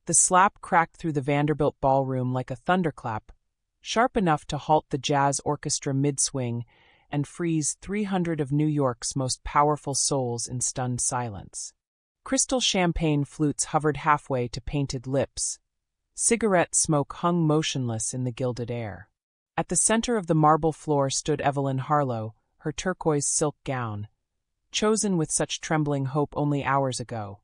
The slap cracked through the Vanderbilt ballroom like a thunderclap, sharp enough to halt the jazz orchestra mid-swing and freeze 300 of New York's most powerful souls in stunned silence. Crystal champagne flutes hovered halfway to painted lips. Cigarette smoke hung motionless in the gilded air. At the center of the marble floor stood Evelyn Harlow, her turquoise silk gown, chosen with such trembling hope only hours ago,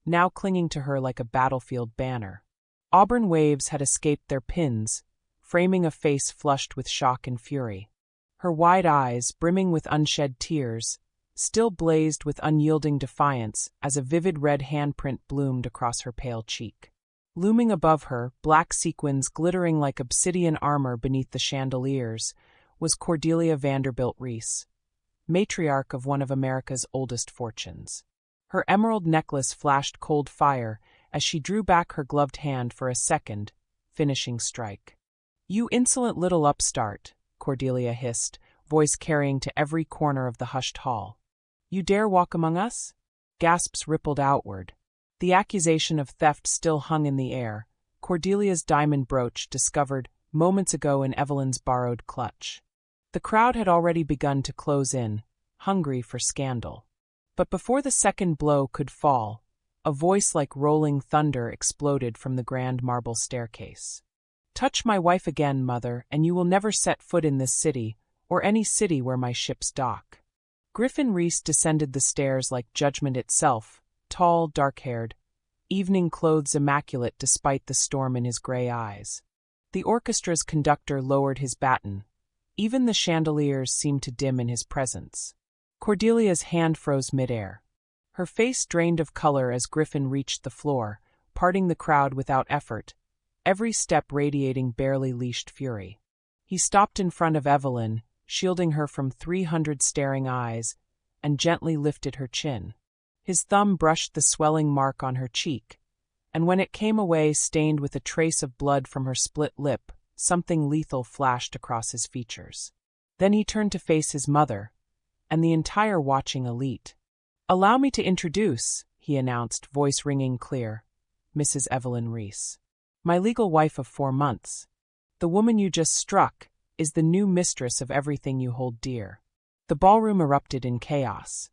now clinging to her like a battlefield banner. Auburn waves had escaped their pins, framing a face flushed with shock and fury. Her wide eyes, brimming with unshed tears, still blazed with unyielding defiance as a vivid red handprint bloomed across her pale cheek. Looming above her, black sequins glittering like obsidian armor beneath the chandeliers, was Cordelia Vanderbilt Reese, matriarch of one of America's oldest fortunes. Her emerald necklace flashed cold fire as she drew back her gloved hand for a second, finishing strike. "You insolent little upstart," Cordelia hissed, voice carrying to every corner of the hushed hall. "You dare walk among us?" Gasps rippled outward. The accusation of theft still hung in the air. Cordelia's diamond brooch discovered moments ago in Evelyn's borrowed clutch. The crowd had already begun to close in, hungry for scandal. But before the second blow could fall, a voice like rolling thunder exploded from the grand marble staircase. "Touch my wife again, mother, and you will never set foot in this city, or any city where my ships dock." Griffin Reese descended the stairs like judgment itself, tall, dark-haired, evening clothes immaculate despite the storm in his gray eyes. The orchestra's conductor lowered his baton. Even the chandeliers seemed to dim in his presence. Cordelia's hand froze midair. Her face drained of color as Griffin reached the floor, parting the crowd without effort, every step radiating barely leashed fury. He stopped in front of Evelyn, shielding her from 300 staring eyes, and gently lifted her chin. His thumb brushed the swelling mark on her cheek, and when it came away stained with a trace of blood from her split lip, something lethal flashed across his features. Then he turned to face his mother, and the entire watching elite. "Allow me to introduce," he announced, voice ringing clear, "Mrs. Evelyn Reese. My legal wife of 4 months. The woman you just struck is the new mistress of everything you hold dear." The ballroom erupted in chaos.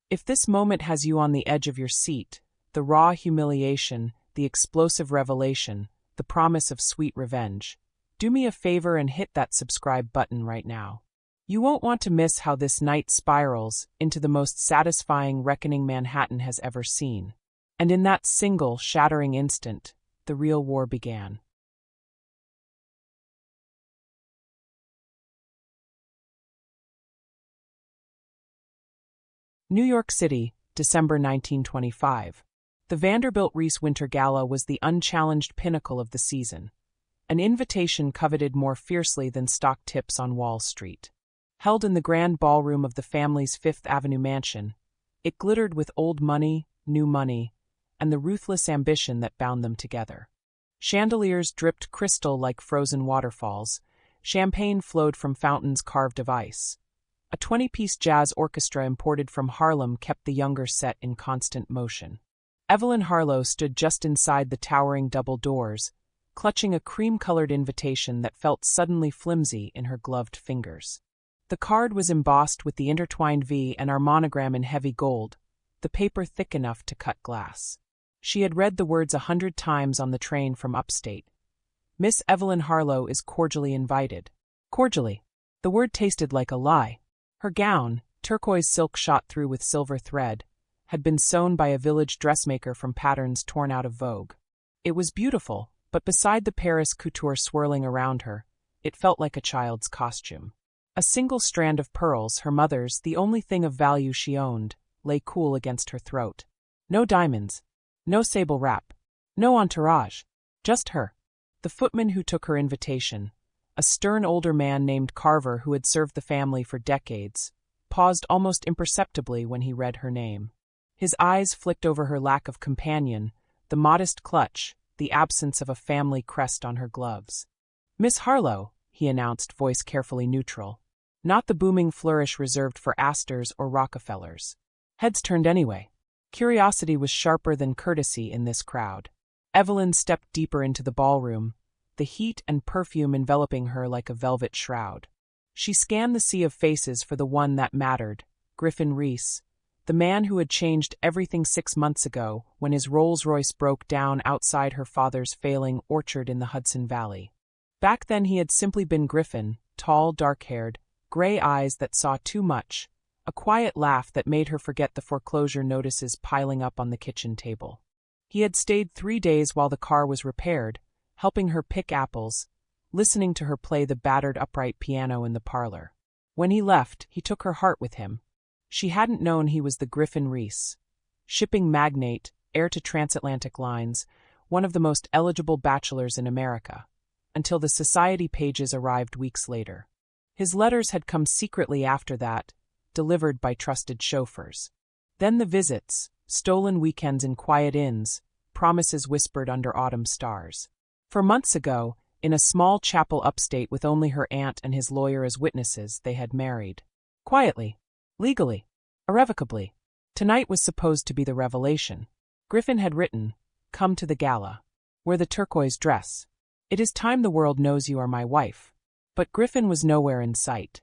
If this moment has you on the edge of your seat, the raw humiliation, the explosive revelation, the promise of sweet revenge, do me a favor and hit that subscribe button right now. You won't want to miss how this night spirals into the most satisfying reckoning Manhattan has ever seen. And in that single, shattering instant, the real war began. New York City, December 1925. The Vanderbilt Reese Winter Gala was the unchallenged pinnacle of the season, an invitation coveted more fiercely than stock tips on Wall Street. Held in the grand ballroom of the family's Fifth Avenue mansion, it glittered with old money, new money, and the ruthless ambition that bound them together. Chandeliers dripped crystal like frozen waterfalls, champagne flowed from fountains carved of ice. A 20-piece jazz orchestra imported from Harlem kept the younger set in constant motion. Evelyn Harlow stood just inside the towering double doors, clutching a cream-colored invitation that felt suddenly flimsy in her gloved fingers. The card was embossed with the intertwined V and our monogram in heavy gold, the paper thick enough to cut glass. She had read the words 100 times on the train from upstate. "Miss Evelyn Harlow is cordially invited." Cordially. The word tasted like a lie. Her gown, turquoise silk shot through with silver thread, had been sewn by a village dressmaker from patterns torn out of vogue. It was beautiful, but beside the Paris couture swirling around her, it felt like a child's costume. A single strand of pearls, her mother's, the only thing of value she owned, lay cool against her throat. No diamonds, no sable wrap, no entourage, just her. The footman who took her invitation, a stern older man named Carver who had served the family for decades, paused almost imperceptibly when he read her name. His eyes flicked over her lack of companion, the modest clutch, the absence of a family crest on her gloves. "Miss Harlow," he announced, voice carefully neutral. Not the booming flourish reserved for Astors or Rockefellers. Heads turned anyway. Curiosity was sharper than courtesy in this crowd. Evelyn stepped deeper into the ballroom, the heat and perfume enveloping her like a velvet shroud. She scanned the sea of faces for the one that mattered, Griffin Reese, the man who had changed everything 6 months ago when his Rolls-Royce broke down outside her father's failing orchard in the Hudson Valley. Back then he had simply been Griffin, tall, dark-haired, gray eyes that saw too much, a quiet laugh that made her forget the foreclosure notices piling up on the kitchen table. He had stayed 3 days while the car was repaired, helping her pick apples, listening to her play the battered upright piano in the parlor. When he left, he took her heart with him. She hadn't known he was the Griffin Reese, shipping magnate, heir to transatlantic lines, one of the most eligible bachelors in America, until the society pages arrived weeks later. His letters had come secretly after that, delivered by trusted chauffeurs. Then the visits, stolen weekends in quiet inns, promises whispered under autumn stars. For months ago, in a small chapel upstate with only her aunt and his lawyer as witnesses, they had married. Quietly. Legally. Irrevocably. Tonight was supposed to be the revelation. Griffin had written, "Come to the gala. Wear the turquoise dress. It is time the world knows you are my wife." But Griffin was nowhere in sight.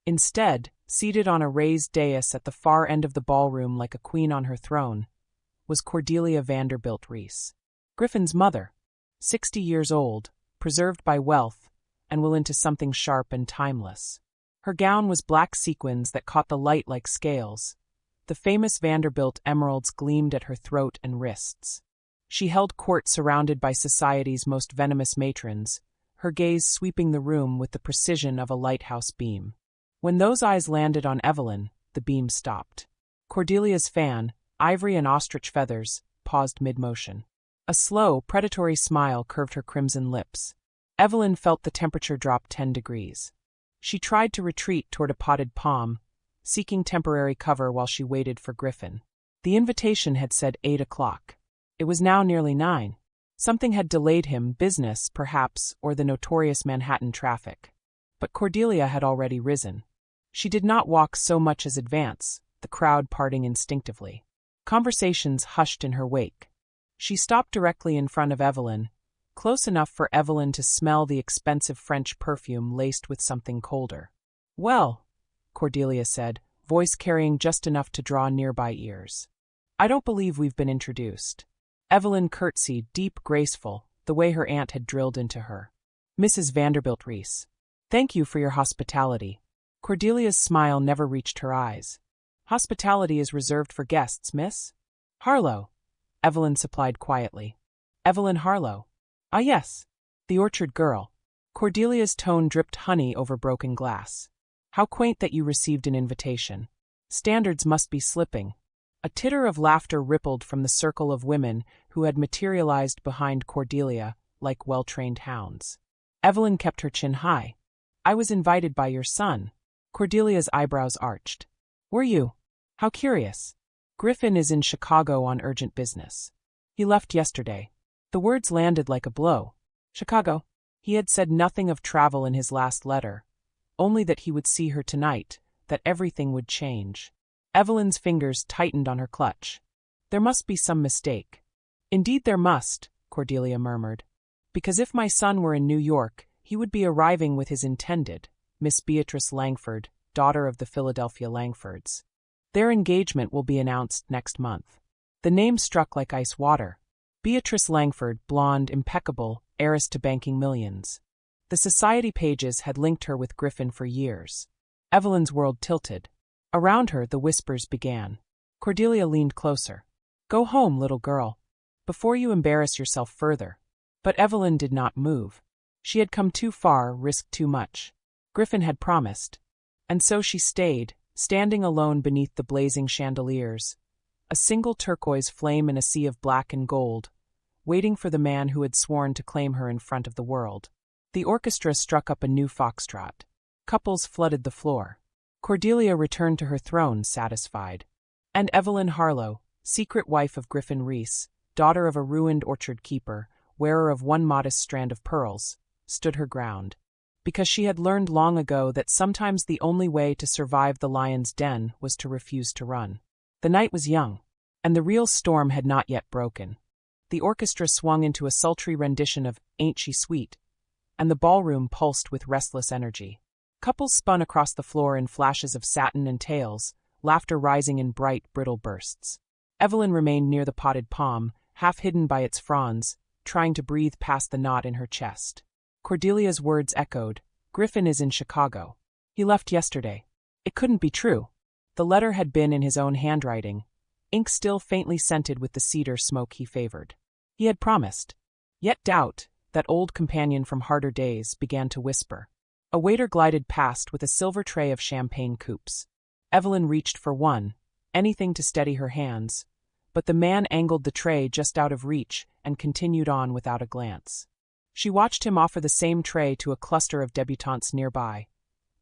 Instead, seated on a raised dais at the far end of the ballroom like a queen on her throne, was Cordelia Vanderbilt Reese, Griffin's mother, 60 years old, preserved by wealth, and will into something sharp and timeless. Her gown was black sequins that caught the light like scales. The famous Vanderbilt emeralds gleamed at her throat and wrists. She held court surrounded by society's most venomous matrons, her gaze sweeping the room with the precision of a lighthouse beam. When those eyes landed on Evelyn, the beam stopped. Cordelia's fan, ivory and ostrich feathers, paused mid-motion. A slow, predatory smile curved her crimson lips. Evelyn felt the temperature drop 10 degrees. She tried to retreat toward a potted palm, seeking temporary cover while she waited for Griffin. The invitation had said 8 o'clock. It was now nearly 9. Something had delayed him, business, perhaps, or the notorious Manhattan traffic. But Cordelia had already risen. She did not walk so much as advance, the crowd parting instinctively. Conversations hushed in her wake. She stopped directly in front of Evelyn, close enough for Evelyn to smell the expensive French perfume laced with something colder. "Well," Cordelia said, voice carrying just enough to draw nearby ears. "I don't believe we've been introduced." Evelyn curtsied, deep, graceful, the way her aunt had drilled into her. "Mrs. Vanderbilt Reese. Thank you for your hospitality." Cordelia's smile never reached her eyes. "Hospitality is reserved for guests, miss." "Harlow," Evelyn supplied quietly. "Evelyn Harlow." "Ah, yes. The orchard girl." Cordelia's tone dripped honey over broken glass. "How quaint that you received an invitation. Standards must be slipping." A titter of laughter rippled from the circle of women who had materialized behind Cordelia like well-trained hounds. Evelyn kept her chin high. "I was invited by your son." Cordelia's eyebrows arched. "Were you? How curious." "Griffin is in Chicago on urgent business. He left yesterday." The words landed like a blow. "Chicago?" He had said nothing of travel in his last letter, only that he would see her tonight, that everything would change. Evelyn's fingers tightened on her clutch. "There must be some mistake." "Indeed there must," Cordelia murmured. "Because if my son were in New York, he would be arriving with his intended, Miss Beatrice Langford, daughter of the Philadelphia Langfords. Their engagement will be announced next month." The name struck like ice water. Beatrice Langford, blonde, impeccable, heiress to banking millions. The society pages had linked her with Griffin for years. Evelyn's world tilted. Around her, the whispers began. Cordelia leaned closer. "Go home, little girl, before you embarrass yourself further." But Evelyn did not move. She had come too far, risked too much. Griffin had promised. And so she stayed, standing alone beneath the blazing chandeliers, a single turquoise flame in a sea of black and gold, waiting for the man who had sworn to claim her in front of the world. The orchestra struck up a new foxtrot. Couples flooded the floor. Cordelia returned to her throne, satisfied. And Evelyn Harlow, secret wife of Griffin Reese, daughter of a ruined orchard keeper, wearer of one modest strand of pearls, stood her ground. Because she had learned long ago that sometimes the only way to survive the lion's den was to refuse to run. The night was young, and the real storm had not yet broken. The orchestra swung into a sultry rendition of Ain't She Sweet, and the ballroom pulsed with restless energy. Couples spun across the floor in flashes of satin and tails, laughter rising in bright, brittle bursts. Evelyn remained near the potted palm, half hidden by its fronds, trying to breathe past the knot in her chest. Cordelia's words echoed, "Griffin is in Chicago. He left yesterday." It couldn't be true. The letter had been in his own handwriting, ink still faintly scented with the cedar smoke he favored. He had promised. Yet doubt, that old companion from harder days, began to whisper. A waiter glided past with a silver tray of champagne coupes. Evelyn reached for one, anything to steady her hands, but the man angled the tray just out of reach and continued on without a glance. She watched him offer the same tray to a cluster of debutantes nearby.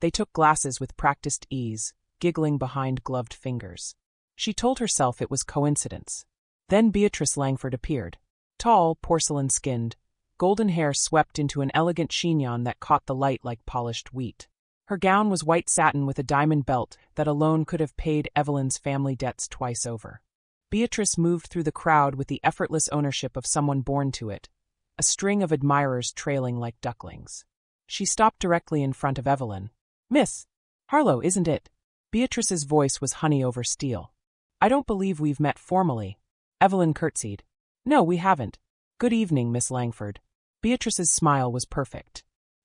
They took glasses with practiced ease, giggling behind gloved fingers. She told herself it was coincidence. Then Beatrice Langford appeared. Tall, porcelain-skinned, golden hair swept into an elegant chignon that caught the light like polished wheat. Her gown was white satin with a diamond belt that alone could have paid Evelyn's family debts twice over. Beatrice moved through the crowd with the effortless ownership of someone born to it, a string of admirers trailing like ducklings. She stopped directly in front of Evelyn. "Miss Harlow, isn't it?" Beatrice's voice was honey over steel. "I don't believe we've met formally." Evelyn curtsied. "No, we haven't. Good evening, Miss Langford." Beatrice's smile was perfect.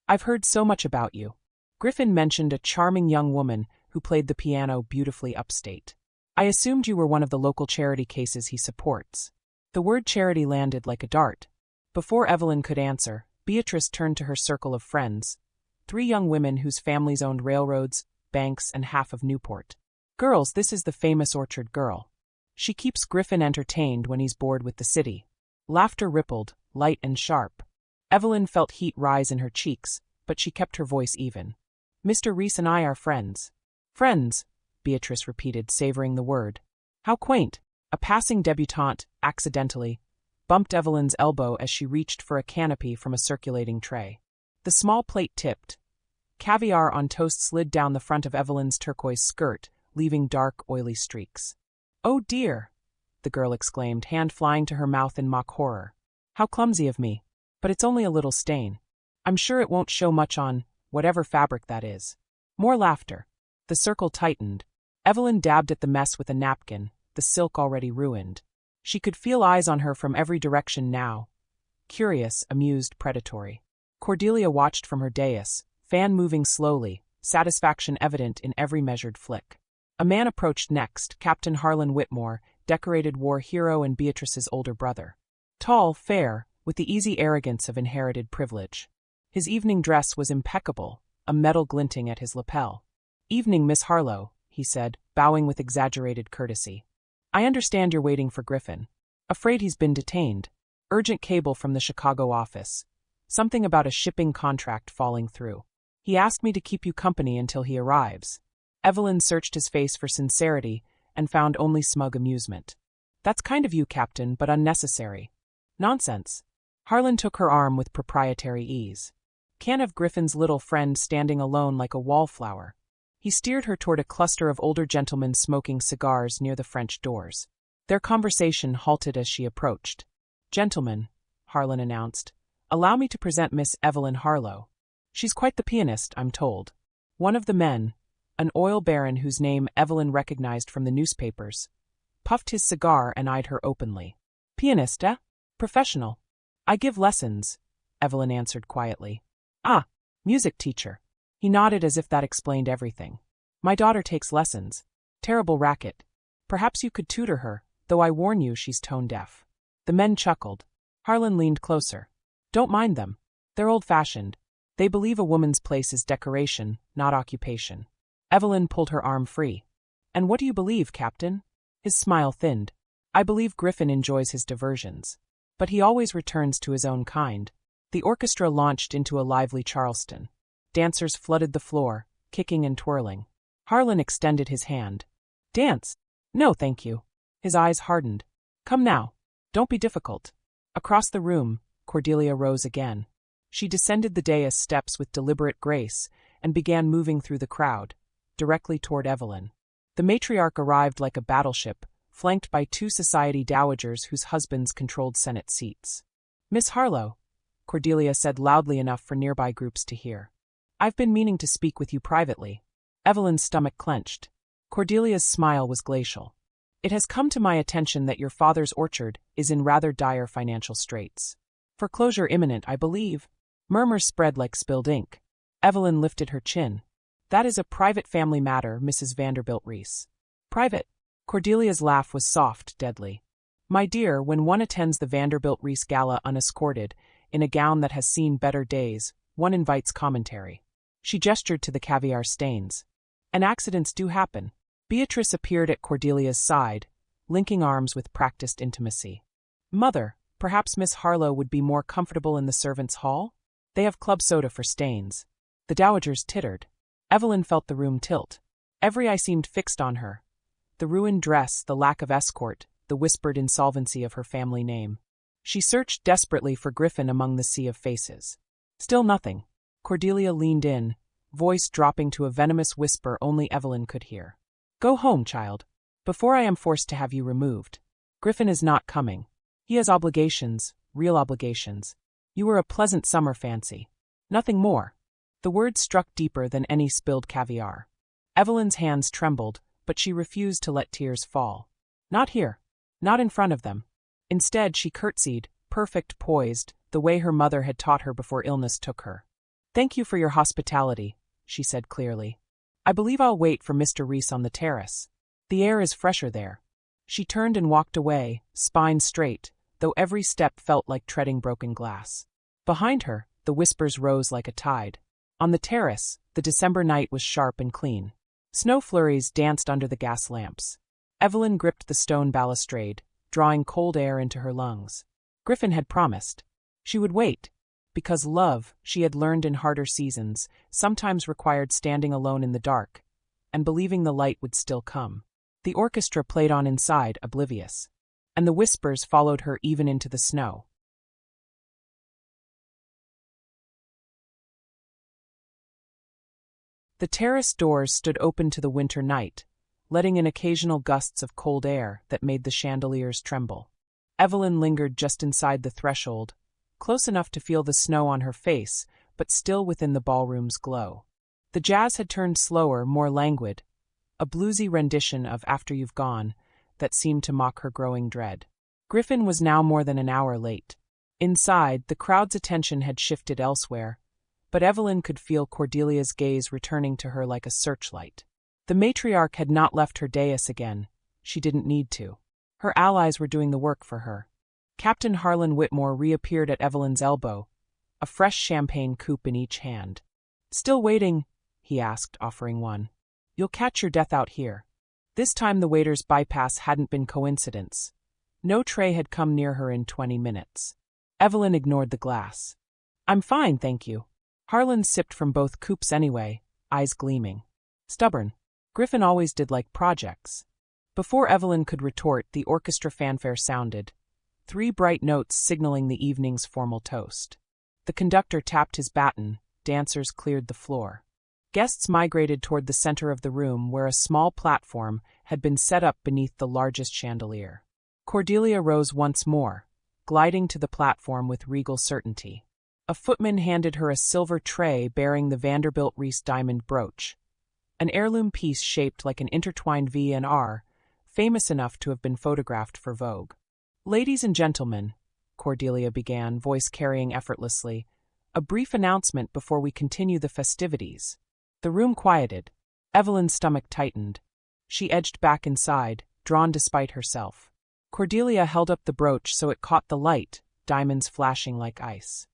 "I've heard so much about you." Griffin mentioned a charming young woman who played the piano beautifully upstate. "I assumed you were one of the local charity cases he supports." The word charity landed like a dart. Before Evelyn could answer, Beatrice turned to her circle of friends, 3 young women whose families owned railroads, banks, and half of Newport. "Girls, this is the famous orchard girl. She keeps Griffin entertained when he's bored with the city." Laughter rippled, light and sharp. Evelyn felt heat rise in her cheeks, but she kept her voice even. "Mr. Reese and I are friends." "Friends," Beatrice repeated, savoring the word. "How quaint." A passing debutante, accidentally, bumped Evelyn's elbow as she reached for a canopy from a circulating tray. The small plate tipped. Caviar on toast slid down the front of Evelyn's turquoise skirt, leaving dark, oily streaks. "Oh dear," the girl exclaimed, hand flying to her mouth in mock horror. "How clumsy of me. But it's only a little stain. I'm sure it won't show much on whatever fabric that is." More laughter. The circle tightened. Evelyn dabbed at the mess with a napkin, the silk already ruined. She could feel eyes on her from every direction now. Curious, amused, predatory. Cordelia watched from her dais, fan moving slowly, satisfaction evident in every measured flick. A man approached next, Captain Harlan Whitmore, decorated war hero and Beatrice's older brother. Tall, fair, with the easy arrogance of inherited privilege. His evening dress was impeccable, a medal glinting at his lapel. "Evening, Miss Harlow," he said, bowing with exaggerated courtesy. "I understand you're waiting for Griffin. Afraid he's been detained. Urgent cable from the Chicago office. Something about a shipping contract falling through. He asked me to keep you company until he arrives." Evelyn searched his face for sincerity and found only smug amusement. "That's kind of you, Captain, but unnecessary." "Nonsense." Harlan took her arm with proprietary ease. "Can't have Griffin's little friend standing alone like a wallflower." He steered her toward a cluster of older gentlemen smoking cigars near the French doors. Their conversation halted as she approached. "Gentlemen," Harlan announced, "allow me to present Miss Evelyn Harlow. She's quite the pianist, I'm told." One of the men, an oil baron whose name Evelyn recognized from the newspapers, puffed his cigar and eyed her openly. "Pianist, eh? Professional." "I give lessons," Evelyn answered quietly. "Ah, music teacher." He nodded as if that explained everything. "My daughter takes lessons. Terrible racket. Perhaps you could tutor her, though I warn you she's tone-deaf." The men chuckled. Harlan leaned closer. "Don't mind them. They're old-fashioned. They believe a woman's place is decoration, not occupation." Evelyn pulled her arm free. "And what do you believe, Captain?" His smile thinned. "I believe Griffin enjoys his diversions. But he always returns to his own kind." The orchestra launched into a lively Charleston. Dancers flooded the floor, kicking and twirling. Harlan extended his hand. "Dance? No, thank you." His eyes hardened. "Come now. Don't be difficult." Across the room, Cordelia rose again. She descended the dais steps with deliberate grace and began moving through the crowd, directly toward Evelyn. The matriarch arrived like a battleship, flanked by two society dowagers whose husbands controlled Senate seats. "Miss Harlow," Cordelia said loudly enough for nearby groups to hear. "I've been meaning to speak with you privately." Evelyn's stomach clenched. Cordelia's smile was glacial. "It has come to my attention that your father's orchard is in rather dire financial straits. Foreclosure imminent, I believe." Murmurs spread like spilled ink. Evelyn lifted her chin. "That is a private family matter, Mrs. Vanderbilt Reese." "Private?" Cordelia's laugh was soft, deadly. "My dear, when one attends the Vanderbilt Reese Gala unescorted, in a gown that has seen better days, one invites commentary." She gestured to the caviar stains. "And accidents do happen." Beatrice appeared at Cordelia's side, linking arms with practiced intimacy. "Mother, perhaps Miss Harlow would be more comfortable in the servants' hall? They have club soda for stains." The dowagers tittered. Evelyn felt the room tilt. Every eye seemed fixed on her. The ruined dress, the lack of escort, the whispered insolvency of her family name. She searched desperately for Griffin among the sea of faces. Still nothing. Cordelia leaned in, voice dropping to a venomous whisper only Evelyn could hear. "Go home, child, before I am forced to have you removed. Griffin is not coming. He has obligations, real obligations. You were a pleasant summer fancy. Nothing more." The words struck deeper than any spilled caviar. Evelyn's hands trembled, but she refused to let tears fall. Not here. Not in front of them. Instead, she curtsied, perfect poised, the way her mother had taught her before illness took her. "Thank you for your hospitality," she said clearly. "I believe I'll wait for Mr. Reese on the terrace. The air is fresher there." She turned and walked away, spine straight, though every step felt like treading broken glass. Behind her, the whispers rose like a tide. On the terrace, the December night was sharp and clean. Snow flurries danced under the gas lamps. Evelyn gripped the stone balustrade, drawing cold air into her lungs. Griffin had promised. She would wait, because love, she had learned in harder seasons, sometimes required standing alone in the dark, and believing the light would still come. The orchestra played on inside, oblivious, and the whispers followed her even into the snow. The terrace doors stood open to the winter night, letting in occasional gusts of cold air that made the chandeliers tremble. Evelyn lingered just inside the threshold, close enough to feel the snow on her face, but still within the ballroom's glow. The jazz had turned slower, more languid, a bluesy rendition of After You've Gone that seemed to mock her growing dread. Griffin was now more than an hour late. Inside, the crowd's attention had shifted elsewhere, but Evelyn could feel Cordelia's gaze returning to her like a searchlight. The matriarch had not left her dais again. She didn't need to. Her allies were doing the work for her. Captain Harlan Whitmore reappeared at Evelyn's elbow, a fresh champagne coupe in each hand. "Still waiting?" he asked, offering one. "You'll catch your death out here." This time the waiter's bypass hadn't been coincidence. No tray had come near her in 20 minutes. Evelyn ignored the glass. "I'm fine, thank you." Harlan sipped from both coupes anyway, eyes gleaming. Stubborn. Griffin always did like projects. Before Evelyn could retort, the orchestra fanfare sounded, 3 bright notes signaling the evening's formal toast. The conductor tapped his baton, dancers cleared the floor. Guests migrated toward the center of the room where a small platform had been set up beneath the largest chandelier. Cordelia rose once more, gliding to the platform with regal certainty. A footman handed her a silver tray bearing the Vanderbilt Reese diamond brooch, an heirloom piece shaped like an intertwined V and R, famous enough to have been photographed for Vogue. "Ladies and gentlemen," Cordelia began, voice carrying effortlessly, "a brief announcement before we continue the festivities." The room quieted. Evelyn's stomach tightened. She edged back inside, drawn despite herself. Cordelia held up the brooch so it caught the light, diamonds flashing like ice.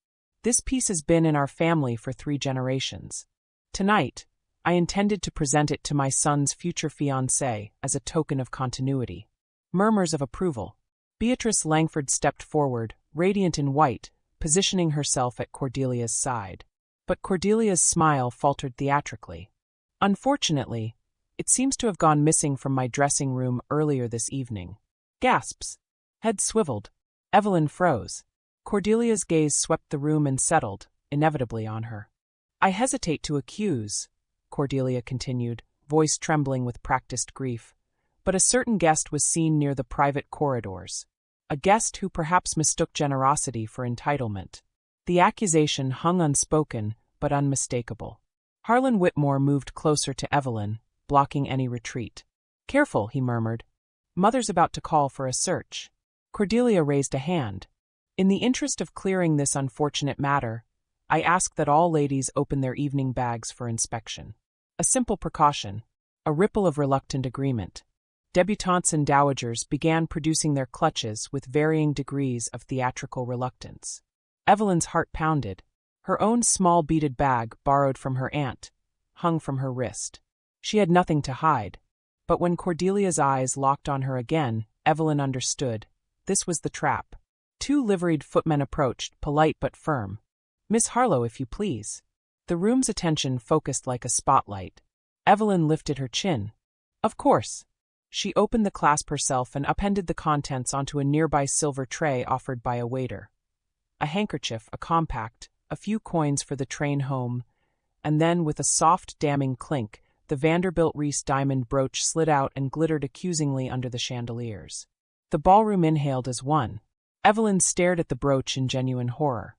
"This piece has been in our family for 3 generations. Tonight, I intended to present it to my son's future fiancée as a token of continuity." Murmurs of approval. Beatrice Langford stepped forward, radiant in white, positioning herself at Cordelia's side. But Cordelia's smile faltered theatrically. "Unfortunately, it seems to have gone missing from my dressing room earlier this evening." Gasps. Head swiveled. Evelyn froze. Cordelia's gaze swept the room and settled, inevitably, on her. "I hesitate to accuse," Cordelia continued, voice trembling with practiced grief, But a certain guest was seen near the private corridors. A guest who perhaps mistook generosity for entitlement. The accusation hung unspoken, but unmistakable. Harlan Whitmore moved closer to Evelyn, blocking any retreat. "Careful," he murmured. "Mother's about to call for a search." Cordelia raised a hand. "In the interest of clearing this unfortunate matter, I ask that all ladies open their evening bags for inspection." A simple precaution. A ripple of reluctant agreement. Debutantes and dowagers began producing their clutches with varying degrees of theatrical reluctance. Evelyn's heart pounded. Her own small beaded bag, borrowed from her aunt, hung from her wrist. She had nothing to hide. But when Cordelia's eyes locked on her again, Evelyn understood. This was the trap. 2 liveried footmen approached, polite but firm. "Miss Harlow, if you please." The room's attention focused like a spotlight. Evelyn lifted her chin. "Of course." She opened the clasp herself and appended the contents onto a nearby silver tray offered by a waiter. A handkerchief, a compact, a few coins for the train home, and then, with a soft, damning clink, the Vanderbilt Reese diamond brooch slid out and glittered accusingly under the chandeliers. The ballroom inhaled as one. Evelyn stared at the brooch in genuine horror.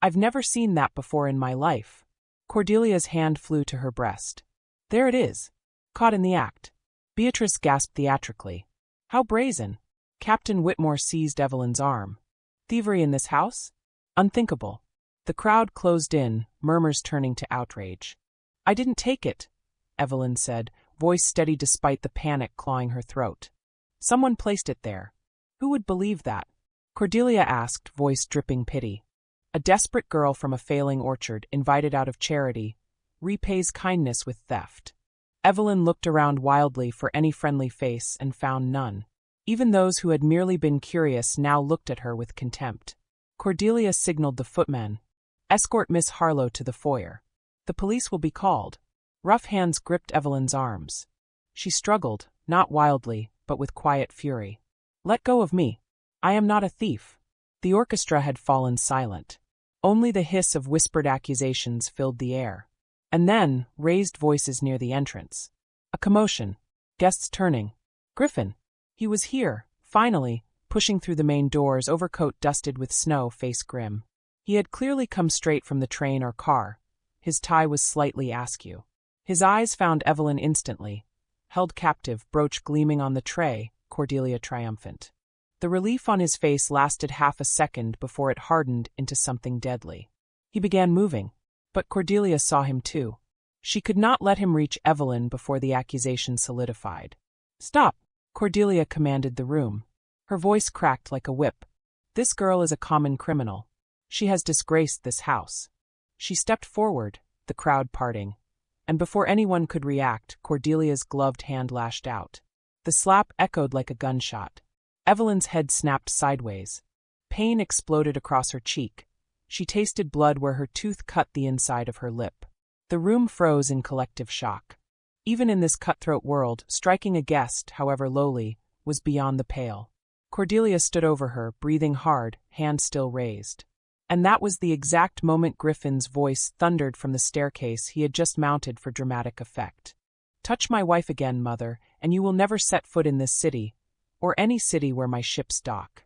"I've never seen that before in my life." Cordelia's hand flew to her breast. "There it is. Caught in the act." Beatrice gasped theatrically. "How brazen!" Captain Whitmore seized Evelyn's arm. "Thievery in this house? Unthinkable." The crowd closed in, murmurs turning to outrage. "I didn't take it," Evelyn said, voice steady despite the panic clawing her throat. "Someone placed it there." "Who would believe that?" Cordelia asked, voice dripping pity. "A desperate girl from a failing orchard, invited out of charity, repays kindness with theft." Evelyn looked around wildly for any friendly face and found none. Even those who had merely been curious now looked at her with contempt. Cordelia signaled the footmen. "Escort Miss Harlow to the foyer. The police will be called." Rough hands gripped Evelyn's arms. She struggled, not wildly, but with quiet fury. "Let go of me. I am not a thief." The orchestra had fallen silent. Only the hiss of whispered accusations filled the air. And then, raised voices near the entrance. A commotion. Guests turning. Griffin. He was here, finally, pushing through the main doors, overcoat dusted with snow, face grim. He had clearly come straight from the train or car. His tie was slightly askew. His eyes found Evelyn instantly. Held captive, brooch gleaming on the tray, Cordelia triumphant. The relief on his face lasted half a second before it hardened into something deadly. He began moving. But Cordelia saw him too. She could not let him reach Evelyn before the accusation solidified. "Stop!" Cordelia commanded the room. Her voice cracked like a whip. "This girl is a common criminal. She has disgraced this house." She stepped forward, the crowd parting. And before anyone could react, Cordelia's gloved hand lashed out. The slap echoed like a gunshot. Evelyn's head snapped sideways. Pain exploded across her cheek. She tasted blood where her tooth cut the inside of her lip. The room froze in collective shock. Even in this cutthroat world, striking a guest, however lowly, was beyond the pale. Cordelia stood over her, breathing hard, hand still raised. And that was the exact moment Griffin's voice thundered from the staircase he had just mounted for dramatic effect. "Touch my wife again, mother, and you will never set foot in this city, or any city where my ships dock."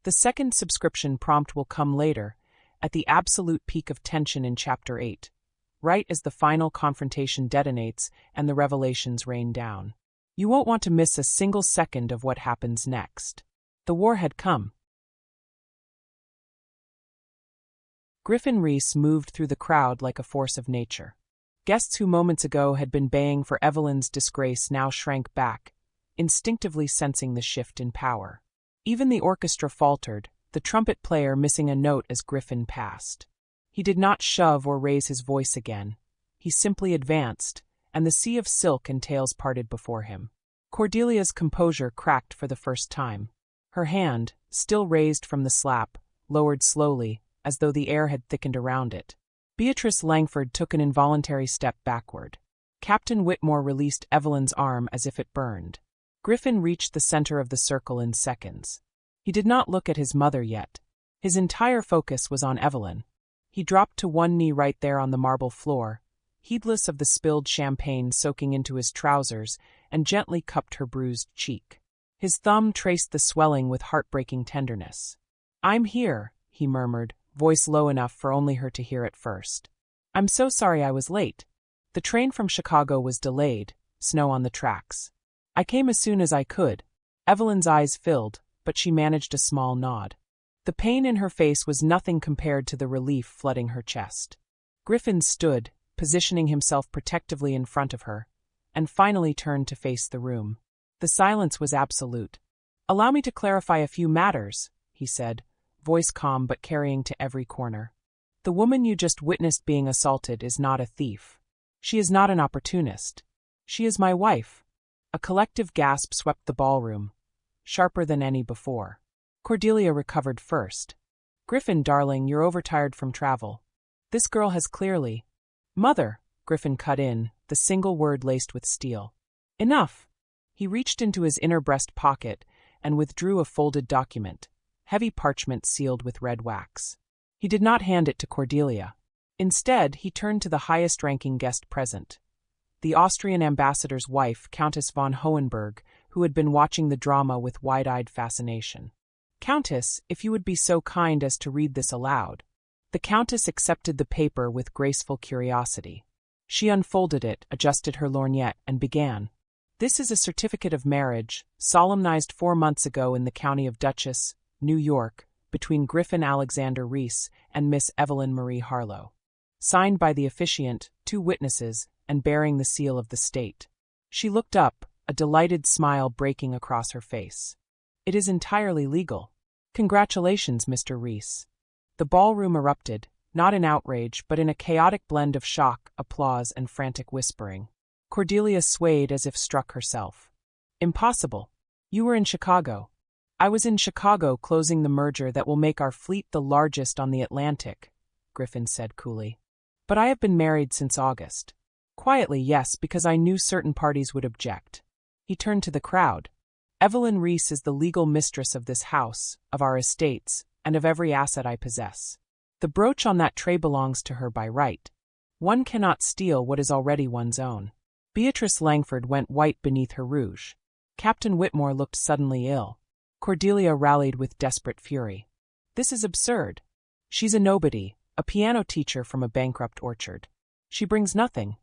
The second subscription prompt will come later, at the absolute peak of tension in Chapter 8, right as the final confrontation detonates and the revelations rain down. You won't want to miss a single second of what happens next. The war had come. Griffin Reese moved through the crowd like a force of nature. Guests who moments ago had been baying for Evelyn's disgrace now shrank back, instinctively sensing the shift in power. Even the orchestra faltered, the trumpet player missing a note as Griffin passed. He did not shove or raise his voice again. He simply advanced, and the sea of silk and tails parted before him. Cordelia's composure cracked for the first time. Her hand, still raised from the slap, lowered slowly, as though the air had thickened around it. Beatrice Langford took an involuntary step backward. Captain Whitmore released Evelyn's arm as if it burned. Griffin reached the center of the circle in seconds. He did not look at his mother yet. His entire focus was on Evelyn. He dropped to one knee right there on the marble floor, heedless of the spilled champagne soaking into his trousers, and gently cupped her bruised cheek. His thumb traced the swelling with heartbreaking tenderness. "I'm here," he murmured, voice low enough for only her to hear at first. "I'm so sorry I was late. The train from Chicago was delayed, snow on the tracks. I came as soon as I could." Evelyn's eyes filled, but she managed a small nod. The pain in her face was nothing compared to the relief flooding her chest. Griffin stood, positioning himself protectively in front of her, and finally turned to face the room. The silence was absolute. "Allow me to clarify a few matters," he said, voice calm but carrying to every corner. "The woman you just witnessed being assaulted is not a thief. She is not an opportunist. She is my wife." A collective gasp swept the ballroom, sharper than any before. Cordelia recovered first. "Griffin, darling, you're overtired from travel. This girl has clearly—" "Mother," Griffin cut in, the single word laced with steel. "Enough." He reached into his inner breast pocket and withdrew a folded document, heavy parchment sealed with red wax. He did not hand it to Cordelia. Instead, he turned to the highest-ranking guest present, the Austrian ambassador's wife, Countess von Hohenberg, who had been watching the drama with wide-eyed fascination. "Countess, if you would be so kind as to read this aloud." The Countess accepted the paper with graceful curiosity. She unfolded it, adjusted her lorgnette, and began. "This is a certificate of marriage, solemnized 4 months ago in the county of Duchess, New York, between Griffin Alexander Reese and Miss Evelyn Marie Harlow. Signed by the officiant, 2 witnesses, and bearing the seal of the state." She looked up, a delighted smile breaking across her face. "It is entirely legal. Congratulations, Mr. Reese." The ballroom erupted, not in outrage but in a chaotic blend of shock, applause, and frantic whispering. Cordelia swayed as if struck herself. "Impossible. You were in Chicago." "I was in Chicago closing the merger that will make our fleet the largest on the Atlantic," Griffin said coolly. "But I have been married since August." "Quietly, yes, because I knew certain parties would object." He turned to the crowd. "Evelyn Reese is the legal mistress of this house, of our estates, and of every asset I possess. The brooch on that tray belongs to her by right. One cannot steal what is already one's own." Beatrice Langford went white beneath her rouge. Captain Whitmore looked suddenly ill. Cordelia rallied with desperate fury. "This is absurd. She's a nobody, a piano teacher from a bankrupt orchard. She brings nothing."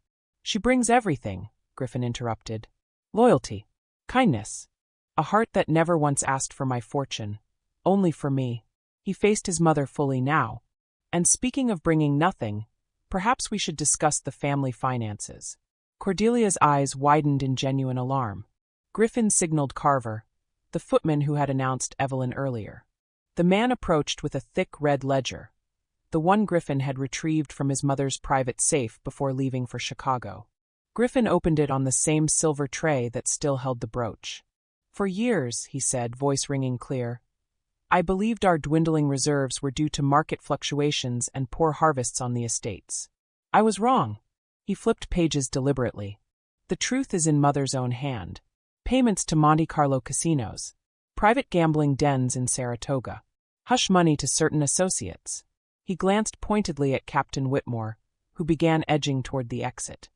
"She brings everything," Griffin interrupted. "Loyalty. Kindness. A heart that never once asked for my fortune. Only for me." He faced his mother fully now. "And speaking of bringing nothing, perhaps we should discuss the family finances." Cordelia's eyes widened in genuine alarm. Griffin signaled Carver, the footman who had announced Evelyn earlier. The man approached with a thick red ledger, the one Griffin had retrieved from his mother's private safe before leaving for Chicago. Griffin opened it on the same silver tray that still held the brooch. "For years," he said, voice ringing clear, "I believed our dwindling reserves were due to market fluctuations and poor harvests on the estates. I was wrong." He flipped pages deliberately. "The truth is in Mother's own hand. Payments to Monte Carlo casinos, private gambling dens in Saratoga, hush money to certain associates." He glanced pointedly at Captain Whitmore, who began edging toward the exit.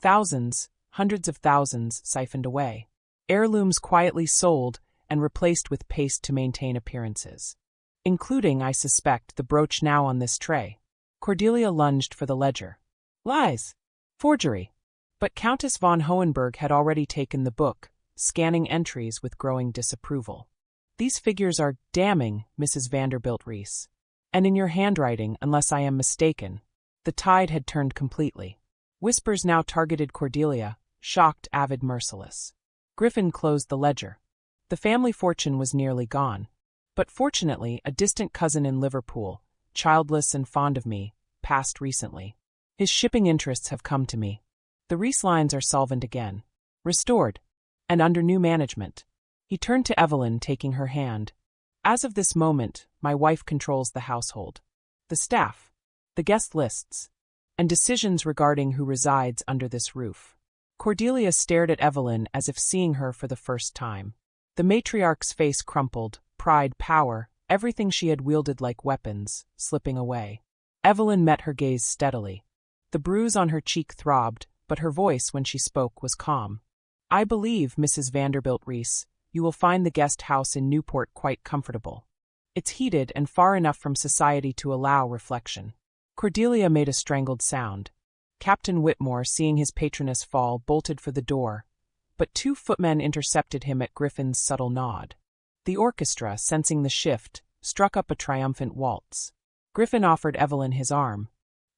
"Thousands, hundreds of thousands siphoned away. Heirlooms quietly sold and replaced with paste to maintain appearances. Including, I suspect, the brooch now on this tray." Cordelia lunged for the ledger. "Lies! Forgery!" But Countess von Hohenberg had already taken the book, scanning entries with growing disapproval. "These figures are damning, Mrs. Vanderbilt Reese. And in your handwriting, unless I am mistaken." The tide had turned completely. Whispers now targeted Cordelia, shocked, avid, merciless. Griffin closed the ledger. The family fortune was nearly gone. But fortunately, a distant cousin in Liverpool, childless and fond of me, passed recently. His shipping interests have come to me. The Reese lines are solvent again. Restored. And under new management. He turned to Evelyn, taking her hand. "As of this moment, my wife controls the household, the staff, the guest lists, and decisions regarding who resides under this roof." Cordelia stared at Evelyn as if seeing her for the first time. The matriarch's face crumpled, pride, power, everything she had wielded like weapons, slipping away. Evelyn met her gaze steadily. The bruise on her cheek throbbed, but her voice when she spoke was calm. "I believe, Mrs. Vanderbilt Reese, you will find the guest house in Newport quite comfortable. It's heated and far enough from society to allow reflection." Cordelia made a strangled sound. Captain Whitmore, seeing his patroness fall, bolted for the door, but 2 footmen intercepted him at Griffin's subtle nod. The orchestra, sensing the shift, struck up a triumphant waltz. Griffin offered Evelyn his arm.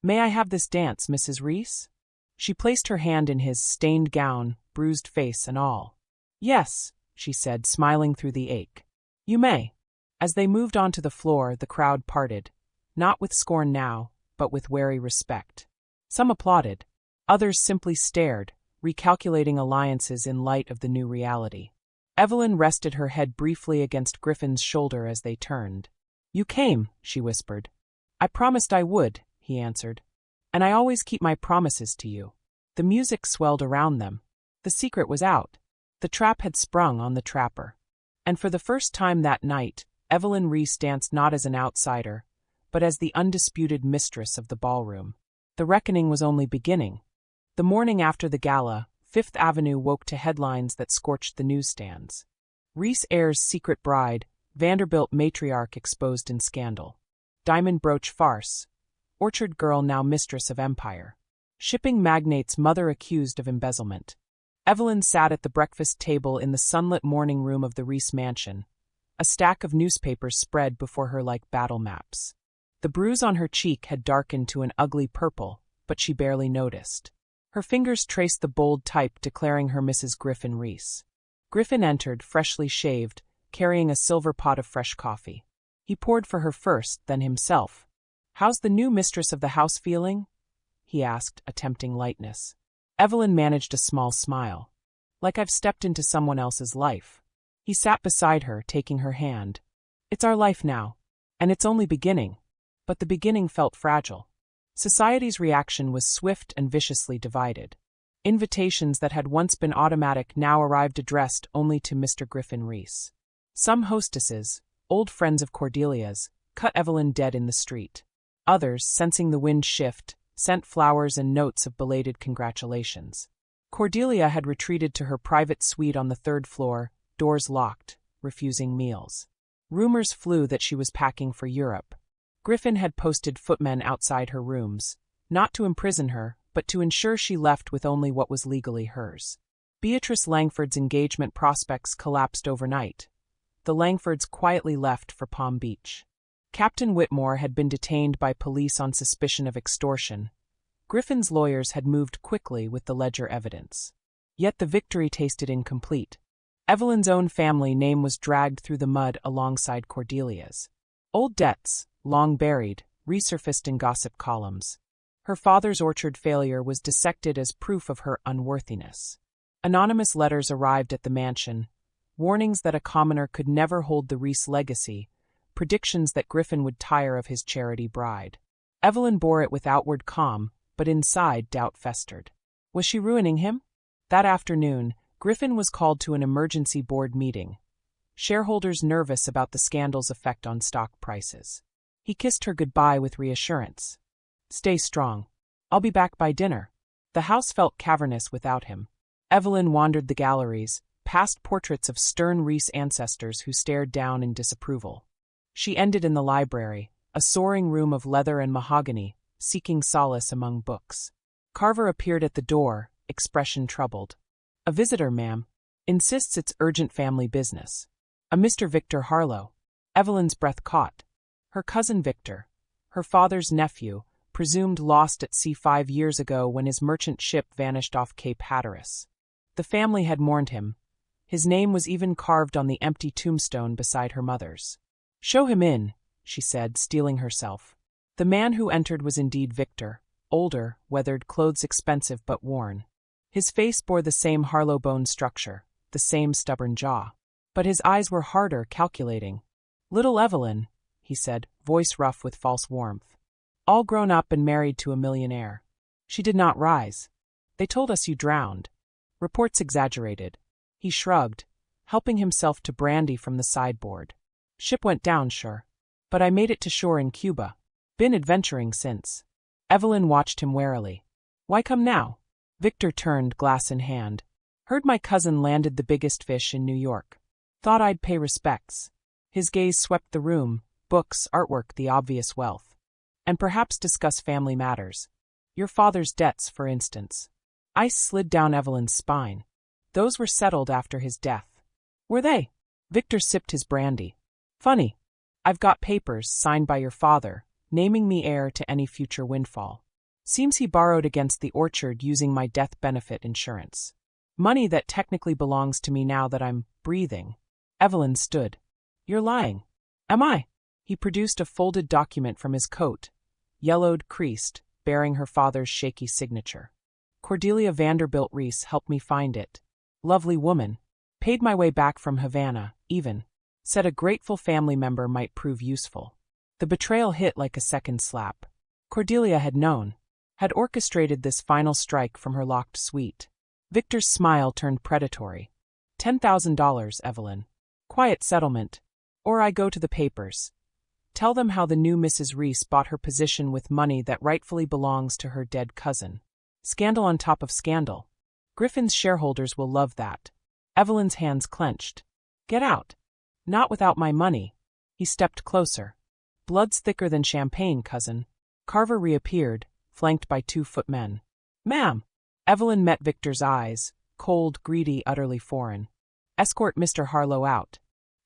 "May I have this dance, Mrs. Reese?" She placed her hand in his, stained gown, bruised face and all. "Yes," she said, smiling through the ache. "You may." As they moved onto the floor, the crowd parted, not with scorn now, but with wary respect. Some applauded. Others simply stared, recalculating alliances in light of the new reality. Evelyn rested her head briefly against Griffin's shoulder as they turned. "You came," she whispered. "I promised I would," he answered. "And I always keep my promises to you." The music swelled around them. The secret was out. The trap had sprung on the trapper. And for the first time that night, Evelyn Reese danced not as an outsider, but as the undisputed mistress of the ballroom. The reckoning was only beginning. The morning after the gala, Fifth Avenue woke to headlines that scorched the newsstands. Reese heir's secret bride, Vanderbilt matriarch exposed in scandal. Diamond brooch farce. Orchard girl now mistress of empire. Shipping magnate's mother accused of embezzlement. Evelyn sat at the breakfast table in the sunlit morning room of the Reese mansion, a stack of newspapers spread before her like battle maps. The bruise on her cheek had darkened to an ugly purple, but she barely noticed. Her fingers traced the bold type declaring her Mrs. Griffin Reese. Griffin entered, freshly shaved, carrying a silver pot of fresh coffee. He poured for her first, then himself. "How's the new mistress of the house feeling?" he asked, attempting lightness. Evelyn managed a small smile. "Like I've stepped into someone else's life." He sat beside her, taking her hand. "It's our life now. And it's only beginning." But the beginning felt fragile. Society's reaction was swift and viciously divided. Invitations that had once been automatic now arrived addressed only to Mr. Griffin Reese. Some hostesses, old friends of Cordelia's, cut Evelyn dead in the street. Others, sensing the wind shift, sent flowers and notes of belated congratulations. Cordelia had retreated to her private suite on the 3rd floor, doors locked, refusing meals. Rumors flew that she was packing for Europe. Griffin had posted footmen outside her rooms, not to imprison her, but to ensure she left with only what was legally hers. Beatrice Langford's engagement prospects collapsed overnight. The Langfords quietly left for Palm Beach. Captain Whitmore had been detained by police on suspicion of extortion. Griffin's lawyers had moved quickly with the ledger evidence. Yet the victory tasted incomplete. Evelyn's own family name was dragged through the mud alongside Cordelia's. Old debts, long buried, resurfaced in gossip columns. Her father's orchard failure was dissected as proof of her unworthiness. Anonymous letters arrived at the mansion, warnings that a commoner could never hold the Reese legacy, predictions that Griffin would tire of his charity bride. Evelyn bore it with outward calm, but inside doubt festered. Was she ruining him? That afternoon, Griffin was called to an emergency board meeting. Shareholders nervous about the scandal's effect on stock prices. He kissed her goodbye with reassurance. "Stay strong. I'll be back by dinner." The house felt cavernous without him. Evelyn wandered the galleries, past portraits of stern Reese ancestors who stared down in disapproval. She ended in the library, a soaring room of leather and mahogany, seeking solace among books. Carver appeared at the door, expression troubled. "A visitor, ma'am. Insists it's urgent family business. A Mr. Victor Harlow." Evelyn's breath caught. Her cousin Victor, her father's nephew, presumed lost at sea 5 years ago when his merchant ship vanished off Cape Hatteras. The family had mourned him. His name was even carved on the empty tombstone beside her mother's. "Show him in," she said, steeling herself. The man who entered was indeed Victor, older, weathered, clothes expensive but worn. His face bore the same Harlow bone structure, the same stubborn jaw. But his eyes were harder, calculating. "Little Evelyn," he said, voice rough with false warmth. "All grown up and married to a millionaire. She did not rise. They told us you drowned. Reports exaggerated." He shrugged, helping himself to brandy from the sideboard. "Ship went down, sure. But I made it to shore in Cuba. Been adventuring since." Evelyn watched him warily. Why come now? Victor turned, glass in hand. Heard my cousin landed the biggest fish in New York. Thought I'd pay respects. His gaze swept the room, books, artwork, the obvious wealth. And perhaps discuss family matters. Your father's debts, for instance. Ice slid down Evelyn's spine. Those were settled after his death. Were they? Victor sipped his brandy. Funny. I've got papers signed by your father, naming me heir to any future windfall. Seems he borrowed against the orchard using my death benefit insurance. Money that technically belongs to me now that I'm breathing. Evelyn stood. You're lying. Am I? He produced a folded document from his coat, yellowed, creased, bearing her father's shaky signature. Cordelia Vanderbilt Reese helped me find it. Lovely woman. Paid my way back from Havana, even. Said a grateful family member might prove useful. The betrayal hit like a second slap. Cordelia had known. Had orchestrated this final strike from her locked suite. Victor's smile turned predatory. $10,000, Evelyn. Quiet settlement. Or I go to the papers. Tell them how the new Mrs. Reese bought her position with money that rightfully belongs to her dead cousin. Scandal on top of scandal. Griffin's shareholders will love that. Evelyn's hands clenched. Get out. Not without my money. He stepped closer. Blood's thicker than champagne, cousin. Carver reappeared, flanked by 2 footmen. Ma'am. Evelyn met Victor's eyes, cold, greedy, utterly foreign. Escort Mr. Harlow out.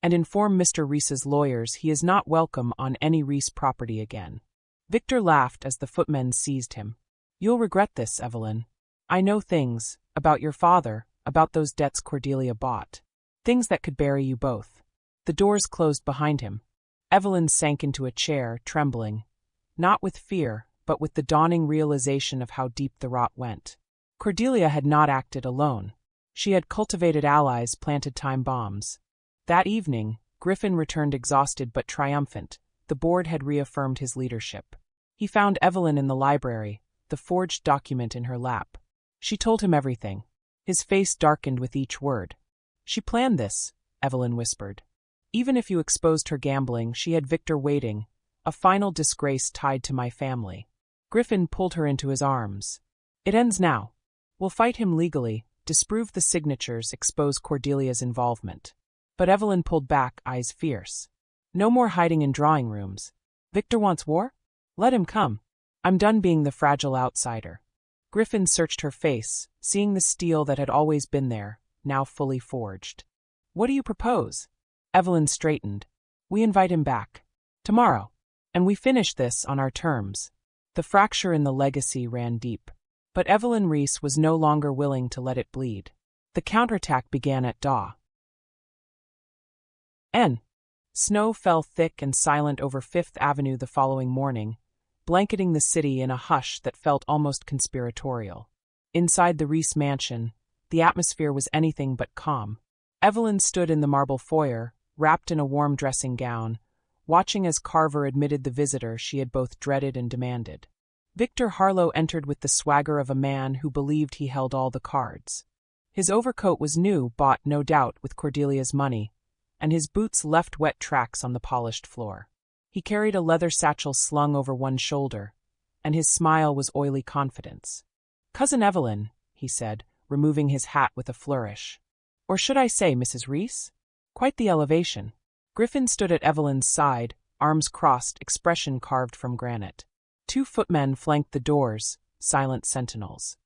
And inform Mr. Reese's lawyers he is not welcome on any Reese property again. Victor laughed as the footmen seized him. You'll regret this, Evelyn. I know things, about your father, about those debts Cordelia bought. Things that could bury you both. The doors closed behind him. Evelyn sank into a chair, trembling. Not with fear, but with the dawning realization of how deep the rot went. Cordelia had not acted alone. She had cultivated allies, planted time bombs. That evening, Griffin returned exhausted but triumphant. The board had reaffirmed his leadership. He found Evelyn in the library, the forged document in her lap. She told him everything. His face darkened with each word. She planned this, Evelyn whispered. Even if you exposed her gambling, she had Victor waiting, a final disgrace tied to my family. Griffin pulled her into his arms. It ends now. We'll fight him legally, disprove the signatures, expose Cordelia's involvement. But Evelyn pulled back, eyes fierce. No more hiding in drawing rooms. Victor wants war? Let him come. I'm done being the fragile outsider. Griffin searched her face, seeing the steel that had always been there, now fully forged. What do you propose? Evelyn straightened. We invite him back. Tomorrow. And we finish this on our terms. The fracture in the legacy ran deep. But Evelyn Reese was no longer willing to let it bleed. The counterattack began at dawn. Snow fell thick and silent over Fifth Avenue the following morning, blanketing the city in a hush that felt almost conspiratorial. Inside the Reese mansion, the atmosphere was anything but calm. Evelyn stood in the marble foyer, wrapped in a warm dressing gown, watching as Carver admitted the visitor she had both dreaded and demanded. Victor Harlow entered with the swagger of a man who believed he held all the cards. His overcoat was new, bought, no doubt, with Cordelia's money, and his boots left wet tracks on the polished floor. He carried a leather satchel slung over one shoulder, and his smile was oily confidence. Cousin Evelyn, he said, removing his hat with a flourish. Or should I say Mrs. Reese? Quite the elevation. Griffin stood at Evelyn's side, arms crossed, expression carved from granite. 2 footmen flanked the doors, silent sentinels.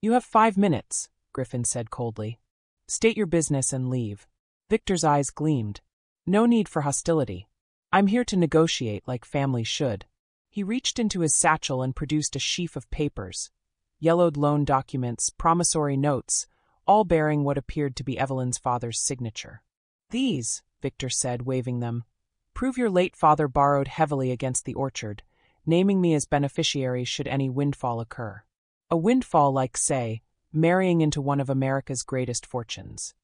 You have 5 minutes, Griffin said coldly. State your business and leave. Victor's eyes gleamed. No need for hostility. I'm here to negotiate like family should. He reached into his satchel and produced a sheaf of papers. Yellowed loan documents, promissory notes, all bearing what appeared to be Evelyn's father's signature. These, Victor said, waving them, prove your late father borrowed heavily against the orchard, naming me as beneficiary should any windfall occur. A windfall like, say, marrying into one of America's greatest fortunes.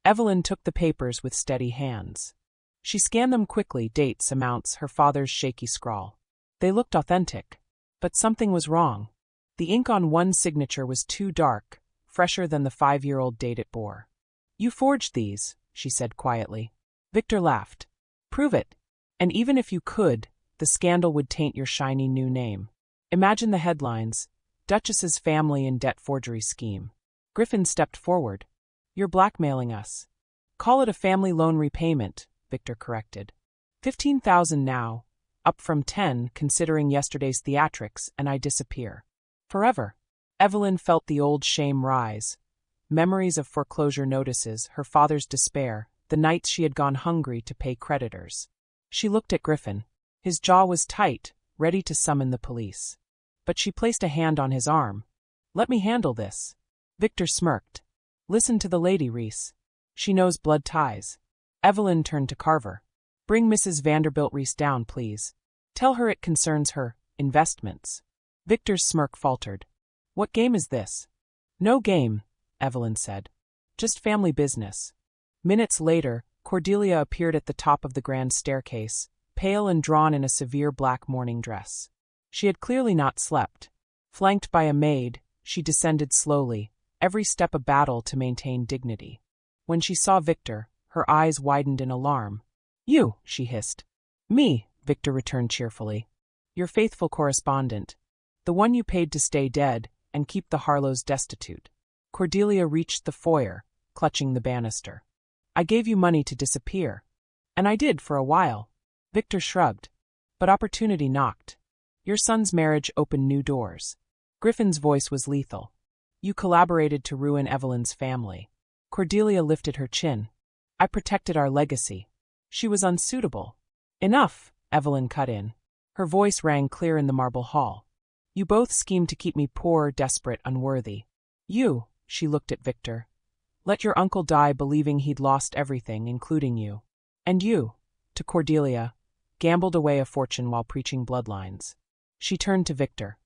Evelyn took the papers with steady hands. She scanned them quickly, dates, amounts, her father's shaky scrawl. They looked authentic. But something was wrong. The ink on one signature was too dark, fresher than the 5-year-old date it bore. You forged these, she said quietly. Victor laughed. Prove it. And even if you could, the scandal would taint your shiny new name. Imagine the headlines: Duchess's family in debt forgery scheme. Griffin stepped forward. You're blackmailing us. Call it a family loan repayment, Victor corrected. 15,000 now, up from 10 considering yesterday's theatrics, and I disappear. Forever. Evelyn felt the old shame rise. Memories of foreclosure notices, her father's despair, the nights she had gone hungry to pay creditors. She looked at Griffin. His jaw was tight, ready to summon the police. But she placed a hand on his arm. Let me handle this. Victor smirked. Listen to the lady, Reese. She knows blood ties. Evelyn turned to Carver. Bring Mrs. Vanderbilt Reese down, please. Tell her it concerns her investments. Victor's smirk faltered. What game is this? No game, Evelyn said. Just family business. Minutes later, Cordelia appeared at the top of the grand staircase, pale and drawn in a severe black mourning dress. She had clearly not slept. Flanked by a maid, she descended slowly, every step a battle to maintain dignity. When she saw Victor, her eyes widened in alarm. You, she hissed. Me, Victor returned cheerfully. Your faithful correspondent. The one you paid to stay dead and keep the Harlows destitute. Cordelia reached the foyer, clutching the banister. I gave you money to disappear. And I did for a while. Victor shrugged. But opportunity knocked. Your son's marriage opened new doors. Griffin's voice was lethal. You collaborated to ruin Evelyn's family. Cordelia lifted her chin. I protected our legacy. She was unsuitable. Enough, Evelyn cut in. Her voice rang clear in the marble hall. You both schemed to keep me poor, desperate, unworthy. You, she looked at Victor. Let your uncle die believing he'd lost everything, including you. And you, to Cordelia, gambled away a fortune while preaching bloodlines. She turned to Victor.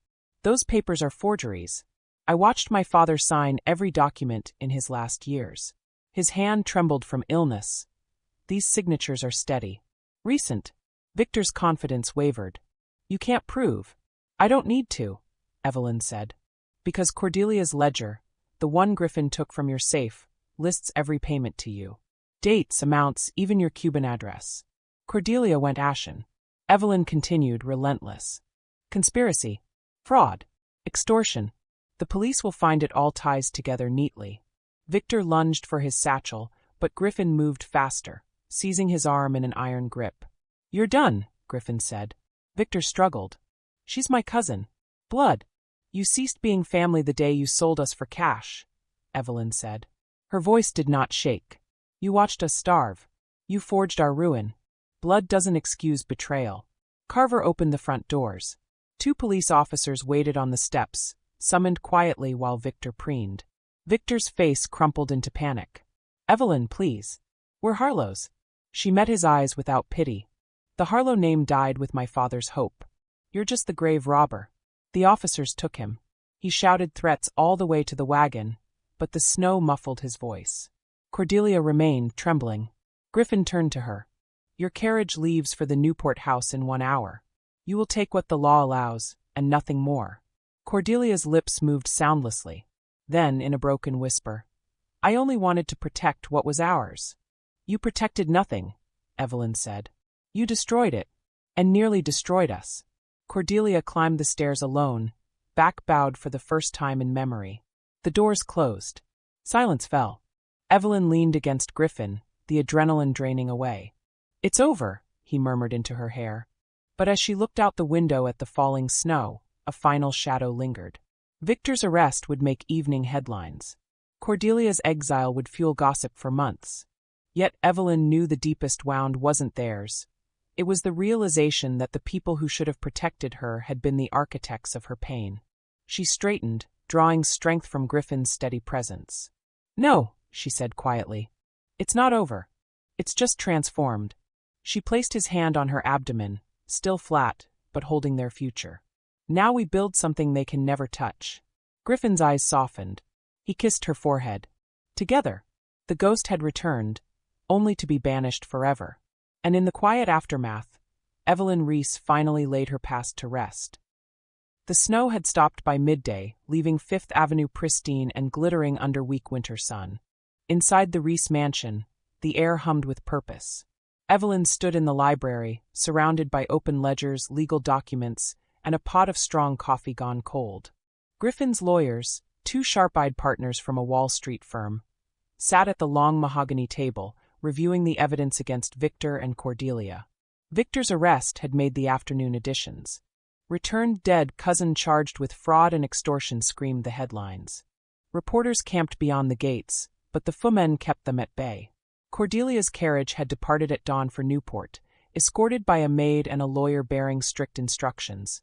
Those papers are forgeries. I watched my father sign every document in his last years. His hand trembled from illness. These signatures are steady. Recent. Victor's confidence wavered. You can't prove. I don't need to, Evelyn said. Because Cordelia's ledger, the one Griffin took from your safe, lists every payment to you. Dates, amounts, even your Cuban address. Cordelia went ashen. Evelyn continued, relentless. Conspiracy. Fraud. Extortion. The police will find it all ties together neatly. Victor lunged for his satchel, but Griffin moved faster, seizing his arm in an iron grip. You're done, Griffin said. Victor struggled. She's my cousin. Blood. You ceased being family the day you sold us for cash, Evelyn said. Her voice did not shake. You watched us starve. You forged our ruin. Blood doesn't excuse betrayal. Carver opened the front doors. 2 police officers waited on the steps, summoned quietly while Victor preened. Victor's face crumpled into panic. Evelyn, please. We're Harlows. She met his eyes without pity. The Harlow name died with my father's hope. You're just the grave robber. The officers took him. He shouted threats all the way to the wagon, but the snow muffled his voice. Cordelia remained, trembling. Griffin turned to her. Your carriage leaves for the Newport house in 1 hour. You will take what the law allows, and nothing more. Cordelia's lips moved soundlessly. Then, in a broken whisper, I only wanted to protect what was ours. You protected nothing, Evelyn said. You destroyed it, and nearly destroyed us. Cordelia climbed the stairs alone, back bowed for the first time in memory. The doors closed. Silence fell. Evelyn leaned against Griffin, the adrenaline draining away. It's over, he murmured into her hair. But as she looked out the window at the falling snow, a final shadow lingered. Victor's arrest would make evening headlines. Cordelia's exile would fuel gossip for months. Yet Evelyn knew the deepest wound wasn't theirs. It was the realization that the people who should have protected her had been the architects of her pain. She straightened, drawing strength from Griffin's steady presence. No, she said quietly. It's not over. It's just transformed. She placed his hand on her abdomen, still flat, but holding their future. Now we build something they can never touch. Griffin's eyes softened. He kissed her forehead. Together. The ghost had returned, only to be banished forever. And in the quiet aftermath, Evelyn Reese finally laid her past to rest. The snow had stopped by midday, leaving Fifth Avenue pristine and glittering under weak winter sun. Inside the Reese mansion, the air hummed with purpose. Evelyn stood in the library, surrounded by open ledgers, legal documents, and a pot of strong coffee gone cold. Griffin's lawyers, two sharp-eyed partners from a Wall Street firm, sat at the long mahogany table, reviewing the evidence against Victor and Cordelia. Victor's arrest had made the afternoon editions. "Returned dead, cousin charged with fraud and extortion," screamed the headlines. Reporters camped beyond the gates, but the footmen kept them at bay. Cordelia's carriage had departed at dawn for Newport, escorted by a maid and a lawyer bearing strict instructions.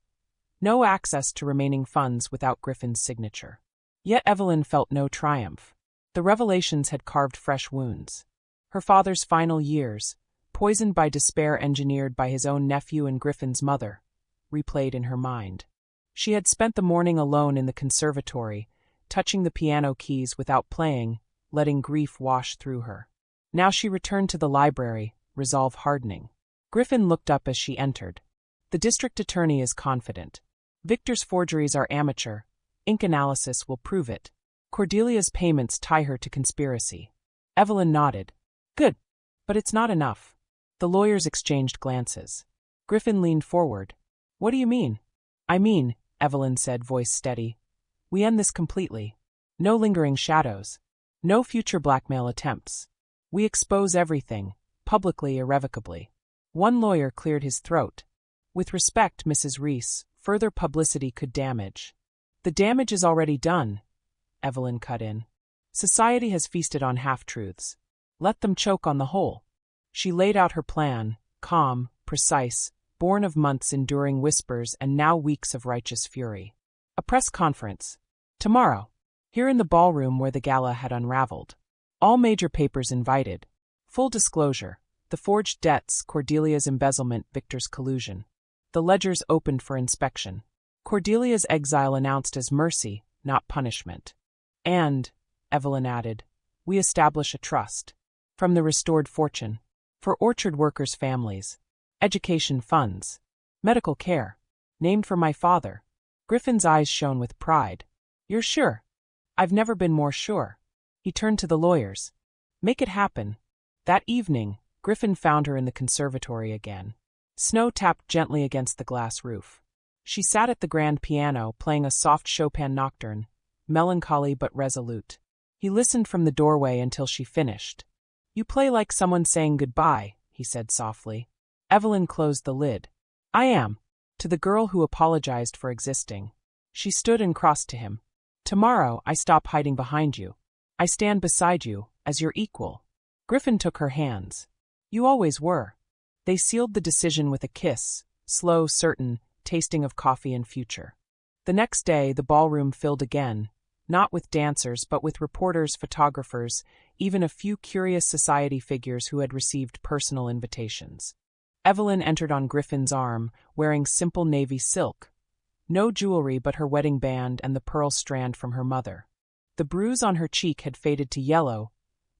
No access to remaining funds without Griffin's signature. Yet Evelyn felt no triumph. The revelations had carved fresh wounds. Her father's final years, poisoned by despair engineered by his own nephew and Griffin's mother, replayed in her mind. She had spent the morning alone in the conservatory, touching the piano keys without playing, letting grief wash through her. Now she returned to the library, resolve hardening. Griffin looked up as she entered. "The district attorney is confident. Victor's forgeries are amateur. Ink analysis will prove it. Cordelia's payments tie her to conspiracy." Evelyn nodded. "Good. But it's not enough." The lawyers exchanged glances. Griffin leaned forward. "What do you mean?" "I mean," Evelyn said, voice steady, "we end this completely. No lingering shadows. No future blackmail attempts. We expose everything, publicly, irrevocably." One lawyer cleared his throat. "With respect, Mrs. Reese, further publicity could damage." "The damage is already done," Evelyn cut in. "Society has feasted on half-truths. Let them choke on the whole." She laid out her plan, calm, precise, born of months' enduring whispers and now weeks of righteous fury. A press conference. Tomorrow. Here in the ballroom where the gala had unraveled. All major papers invited. Full disclosure. The forged debts, Cordelia's embezzlement, Victor's collusion. The ledgers opened for inspection. Cordelia's exile announced as mercy, not punishment. "And," Evelyn added, "we establish a trust. From the restored fortune. For orchard workers' families. Education funds. Medical care. Named for my father." Griffin's eyes shone with pride. "You're sure?" "I've never been more sure." He turned to the lawyers. "Make it happen." That evening, Griffin found her in the conservatory again. Snow tapped gently against the glass roof. She sat at the grand piano, playing a soft Chopin nocturne, melancholy but resolute. He listened from the doorway until she finished. "You play like someone saying goodbye," he said softly. Evelyn closed the lid. "I am. To the girl who apologized for existing." She stood and crossed to him. "Tomorrow I stop hiding behind you. I stand beside you, as your equal." Griffin took her hands. "You always were." They sealed the decision with a kiss, slow, certain, tasting of coffee and future. The next day the ballroom filled again, not with dancers but with reporters, photographers, even a few curious society figures who had received personal invitations. Evelyn entered on Griffin's arm, wearing simple navy silk. No jewelry but her wedding band and the pearl strand from her mother. The bruise on her cheek had faded to yellow,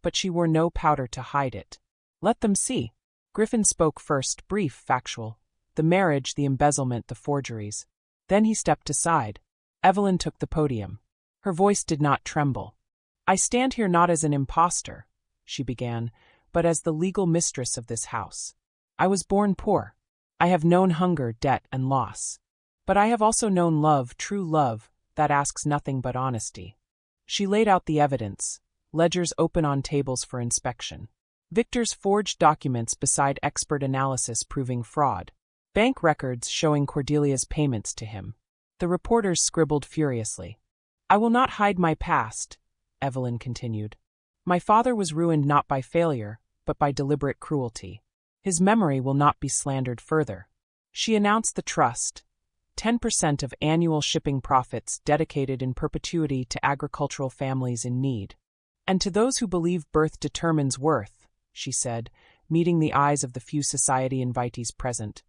but she wore no powder to hide it. "Let them see." Griffin spoke first, brief, factual. The marriage, the embezzlement, the forgeries. Then he stepped aside. Evelyn took the podium. Her voice did not tremble. "I stand here not as an impostor," she began, "but as the legal mistress of this house. I was born poor. I have known hunger, debt, and loss. But I have also known love, true love, that asks nothing but honesty." She laid out the evidence, ledgers open on tables for inspection. Victor's forged documents beside expert analysis proving fraud. Bank records showing Cordelia's payments to him. The reporters scribbled furiously. "I will not hide my past," Evelyn continued. "My father was ruined not by failure, but by deliberate cruelty. His memory will not be slandered further." She announced the trust, 10% of annual shipping profits dedicated in perpetuity to agricultural families in need. "And to those who believe birth determines worth," she said, meeting the eyes of the few society invitees present,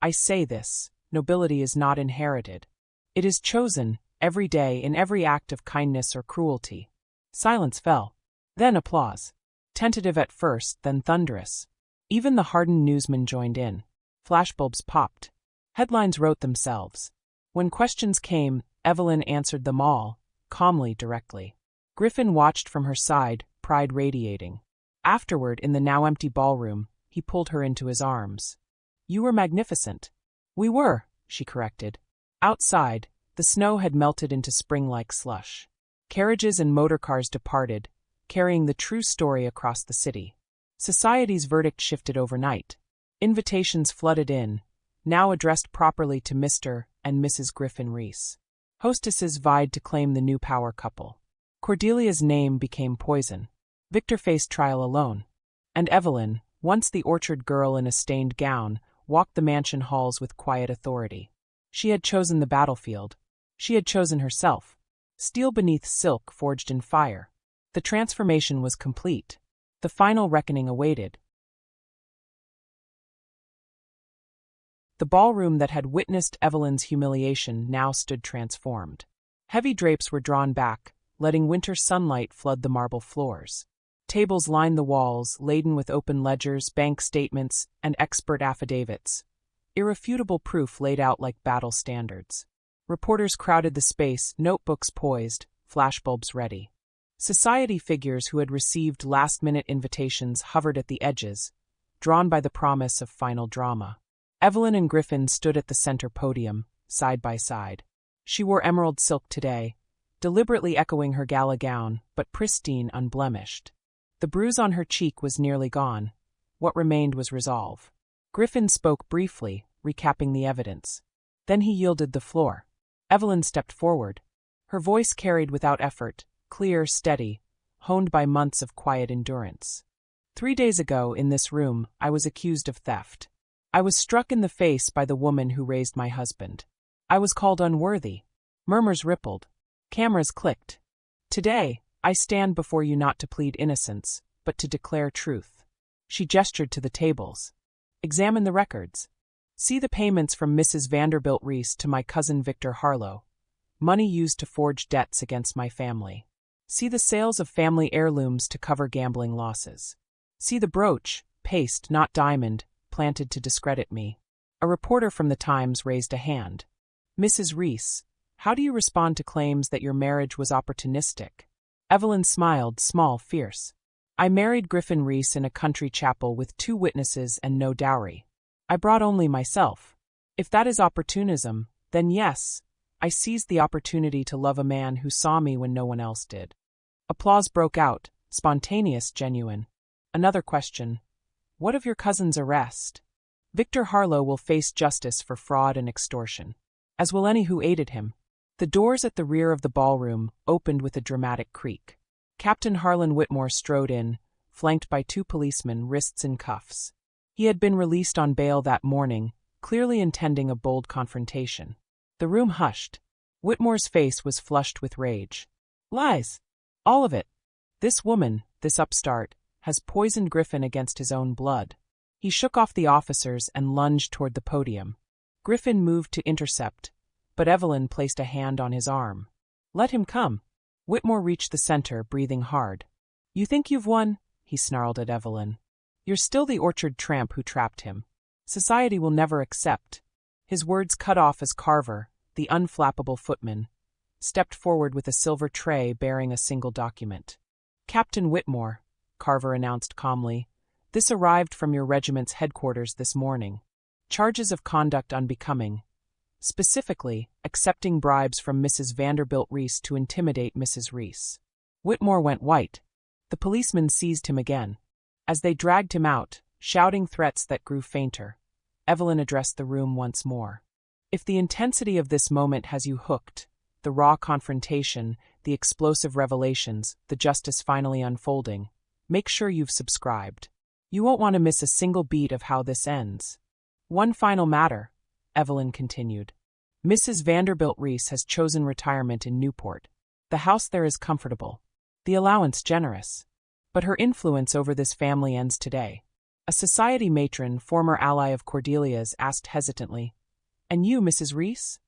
"I say this, nobility is not inherited. It is chosen, every day, in every act of kindness or cruelty." Silence fell. Then applause. Tentative at first, then thunderous. Even the hardened newsmen joined in. Flashbulbs popped. Headlines wrote themselves. When questions came, Evelyn answered them all, calmly, directly. Griffin watched from her side, pride radiating. Afterward, in the now empty ballroom, he pulled her into his arms. "You were magnificent." "We were," she corrected. Outside, the snow had melted into spring-like slush. Carriages and motorcars departed, carrying the true story across the city. Society's verdict shifted overnight. Invitations flooded in, now addressed properly to Mr. and Mrs. Griffin Reese. Hostesses vied to claim the new power couple. Cordelia's name became poison. Victor faced trial alone. And Evelyn, once the orchard girl in a stained gown, walked the mansion halls with quiet authority. She had chosen the battlefield. She had chosen herself. Steel beneath silk forged in fire. The transformation was complete. The final reckoning awaited. The ballroom that had witnessed Evelyn's humiliation now stood transformed. Heavy drapes were drawn back, letting winter sunlight flood the marble floors. Tables lined the walls, laden with open ledgers, bank statements, and expert affidavits. Irrefutable proof laid out like battle standards. Reporters crowded the space, notebooks poised, flashbulbs ready. Society figures who had received last-minute invitations hovered at the edges, drawn by the promise of final drama. Evelyn and Griffin stood at the center podium, side by side. She wore emerald silk today, deliberately echoing her gala gown, but pristine, unblemished. The bruise on her cheek was nearly gone. What remained was resolve. Griffin spoke briefly, recapping the evidence. Then he yielded the floor. Evelyn stepped forward. Her voice carried without effort, clear, steady, honed by months of quiet endurance. 3 days ago, in this room, I was accused of theft. I was struck in the face by the woman who raised my husband. I was called unworthy. Murmurs rippled. Cameras clicked. Today, I stand before you not to plead innocence, but to declare truth. She gestured to the tables. Examine the records. See the payments from Mrs. Vanderbilt Reese to my cousin Victor Harlow. Money used to forge debts against my family. See the sales of family heirlooms to cover gambling losses. See the brooch, paste, not diamond, planted to discredit me. A reporter from the Times raised a hand. Mrs. Reese, how do you respond to claims that your marriage was opportunistic? Evelyn smiled, small, fierce. I married Griffin Reese in a country chapel with 2 witnesses and no dowry. I brought only myself. If that is opportunism, then yes, I seized the opportunity to love a man who saw me when no one else did. Applause broke out, spontaneous, genuine. Another question. What of your cousin's arrest? Victor Harlow will face justice for fraud and extortion, as will any who aided him. The doors at the rear of the ballroom opened with a dramatic creak. Captain Harlan Whitmore strode in, flanked by 2 policemen, wrists in cuffs. He had been released on bail that morning, clearly intending a bold confrontation. The room hushed. Whitmore's face was flushed with rage. Lies. All of it. This woman, this upstart, has poisoned Griffin against his own blood. He shook off the officers and lunged toward the podium. Griffin moved to intercept, but Evelyn placed a hand on his arm. Let him come. Whitmore reached the center, breathing hard. You think you've won? He snarled at Evelyn. You're still the orchard tramp who trapped him. Society will never accept. His words cut off as Carver, the unflappable footman, stepped forward with a silver tray bearing a single document. Captain Whitmore, Carver announced calmly, this arrived from your regiment's headquarters this morning. Charges of conduct unbecoming. Specifically, accepting bribes from Mrs. Vanderbilt Reese to intimidate Mrs. Reese. Whitmore went white. The policemen seized him again. As they dragged him out, shouting threats that grew fainter, Evelyn addressed the room once more. If the intensity of this moment has you hooked, the raw confrontation, the explosive revelations, the justice finally unfolding, make sure you've subscribed. You won't want to miss a single beat of how this ends. One final matter, Evelyn continued. Mrs. Vanderbilt Reese has chosen retirement in Newport. The house there is comfortable. The allowance generous. But her influence over this family ends today. A society matron, former ally of Cordelia's, asked hesitantly, And you, Mrs. Reese?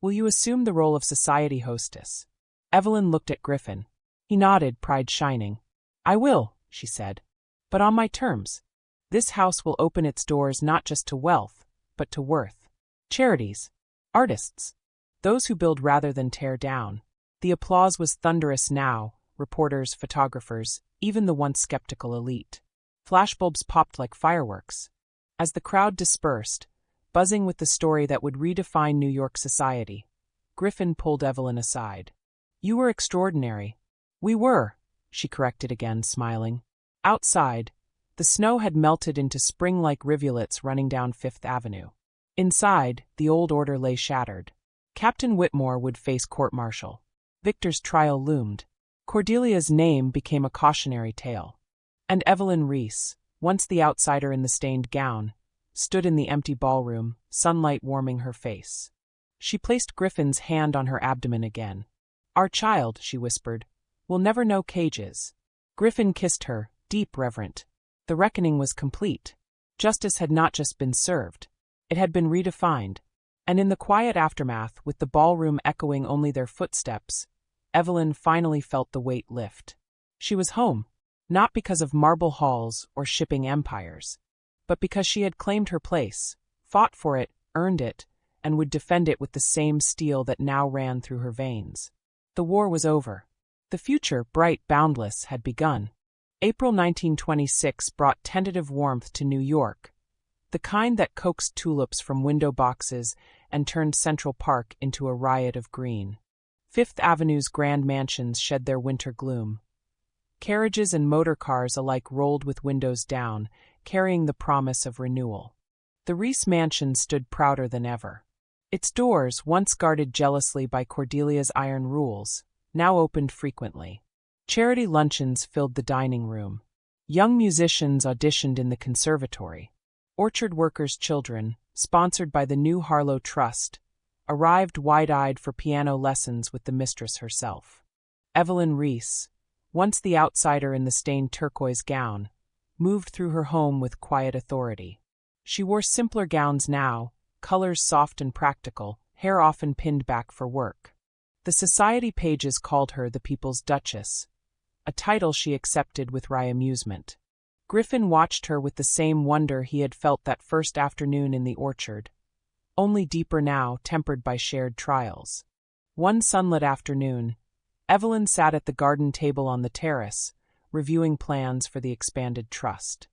Will you assume the role of society hostess? Evelyn looked at Griffin. He nodded, pride shining. I will, she said. But on my terms. This house will open its doors not just to wealth, but to worth. Charities. Artists. Those who build rather than tear down. The applause was thunderous now, reporters, photographers, even the once skeptical elite. Flashbulbs popped like fireworks. As the crowd dispersed, buzzing with the story that would redefine New York society. Griffin pulled Evelyn aside. "You were extraordinary." "We were," she corrected again, smiling. Outside, the snow had melted into spring-like rivulets running down Fifth Avenue. Inside, the old order lay shattered. Captain Whitmore would face court-martial. Victor's trial loomed. Cordelia's name became a cautionary tale. And Evelyn Reese, once the outsider in the stained gown, stood in the empty ballroom, sunlight warming her face. She placed Griffin's hand on her abdomen again. "Our child," she whispered, "will never know cages." Griffin kissed her, deep, reverent. The reckoning was complete. Justice had not just been served. It had been redefined. And in the quiet aftermath, with the ballroom echoing only their footsteps, Evelyn finally felt the weight lift. She was home, not because of marble halls or shipping empires, but because she had claimed her place, fought for it, earned it, and would defend it with the same steel that now ran through her veins. The war was over. The future, bright, boundless, had begun. April 1926 brought tentative warmth to New York, the kind that coaxed tulips from window boxes and turned Central Park into a riot of green. Fifth Avenue's grand mansions shed their winter gloom. Carriages and motor cars alike rolled with windows down, carrying the promise of renewal. The Reese mansion stood prouder than ever. Its doors, once guarded jealously by Cordelia's iron rules, now opened frequently. Charity luncheons filled the dining room. Young musicians auditioned in the conservatory. Orchard workers' children, sponsored by the New Harlow Trust, arrived wide-eyed for piano lessons with the mistress herself. Evelyn Reese, once the outsider in the stained turquoise gown, moved through her home with quiet authority. She wore simpler gowns now, colors soft and practical, hair often pinned back for work. The society pages called her the People's Duchess, a title she accepted with wry amusement. Griffin watched her with the same wonder he had felt that first afternoon in the orchard, only deeper now, tempered by shared trials. One sunlit afternoon, Evelyn sat at the garden table on the terrace, reviewing plans for the expanded trust.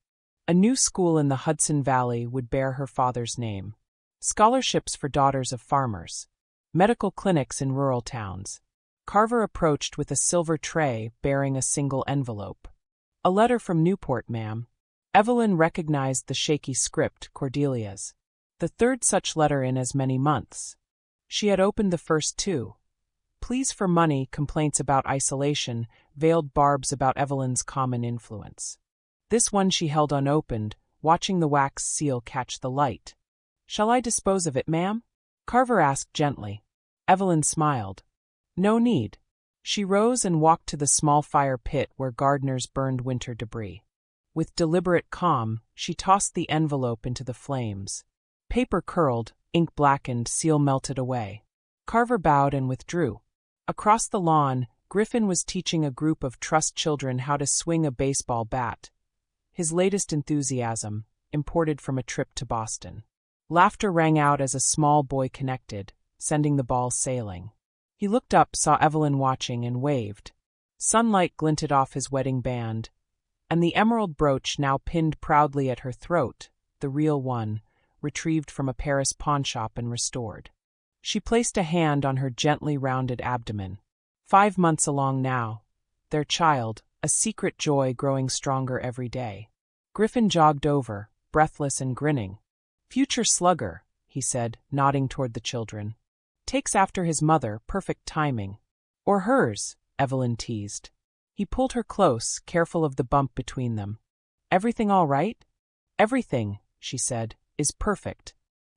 A new school in the Hudson Valley would bear her father's name. Scholarships for daughters of farmers. Medical clinics in rural towns. Carver approached with a silver tray bearing a single envelope. "A letter from Newport, ma'am." Evelyn recognized the shaky script, Cordelia's. The third such letter in as many months. She had opened the first two. Pleas for money, complaints about isolation, veiled barbs about Evelyn's common influence. This one she held unopened, watching the wax seal catch the light. "Shall I dispose of it, ma'am?" Carver asked gently. Evelyn smiled. "No need." She rose and walked to the small fire pit where gardeners burned winter debris. With deliberate calm, she tossed the envelope into the flames. Paper curled, ink blackened, seal melted away. Carver bowed and withdrew. Across the lawn, Griffin was teaching a group of trust children how to swing a baseball bat, his latest enthusiasm, imported from a trip to Boston. Laughter rang out as a small boy connected, sending the ball sailing. He looked up, saw Evelyn watching, and waved. Sunlight glinted off his wedding band, and the emerald brooch now pinned proudly at her throat, the real one, retrieved from a Paris pawnshop and restored. She placed a hand on her gently rounded abdomen. 5 months along now. Their child, a secret joy growing stronger every day. Griffin jogged over, breathless and grinning. "Future slugger," he said, nodding toward the children. "Takes after his mother, perfect timing." "Or hers," Evelyn teased. He pulled her close, careful of the bump between them. "Everything all right?" "Everything," she said, "is perfect."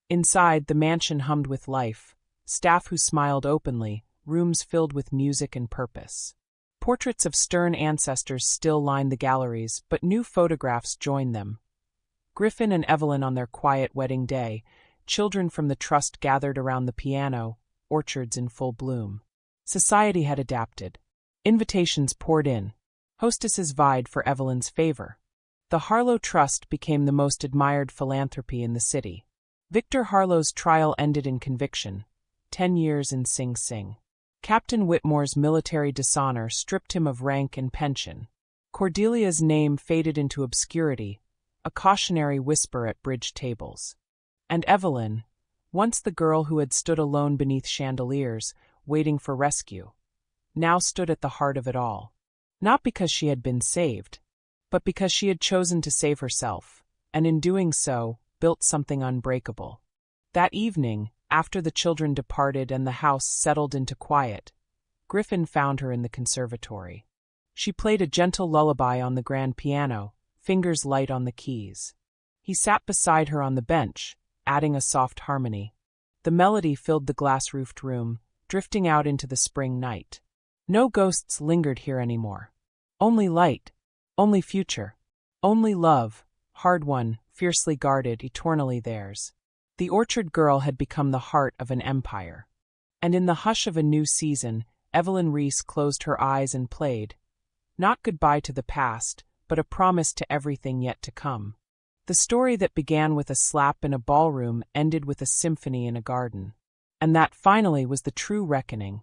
Inside, the mansion hummed with life, staff who smiled openly, rooms filled with music and purpose. Portraits of stern ancestors still lined the galleries, but new photographs joined them. Griffin and Evelyn on their quiet wedding day, children from the trust gathered around the piano, orchards in full bloom. Society had adapted. Invitations poured in. Hostesses vied for Evelyn's favor. The Harlow Trust became the most admired philanthropy in the city. Victor Harlow's trial ended in conviction, 10 years in Sing Sing. Captain Whitmore's military dishonor stripped him of rank and pension. Cordelia's name faded into obscurity, a cautionary whisper at bridge tables. And Evelyn, once the girl who had stood alone beneath chandeliers, waiting for rescue, now stood at the heart of it all. Not because she had been saved, but because she had chosen to save herself, and in doing so, built something unbreakable. That evening, after the children departed and the house settled into quiet, Griffin found her in the conservatory. She played a gentle lullaby on the grand piano, fingers light on the keys. He sat beside her on the bench, adding a soft harmony. The melody filled the glass-roofed room, drifting out into the spring night. No ghosts lingered here anymore. Only light, only future, only love, hard-won, fiercely guarded, eternally theirs. The orchard girl had become the heart of an empire. And in the hush of a new season, Evelyn Reese closed her eyes and played, not goodbye to the past, but a promise to everything yet to come. The story that began with a slap in a ballroom ended with a symphony in a garden. And that finally was the true reckoning,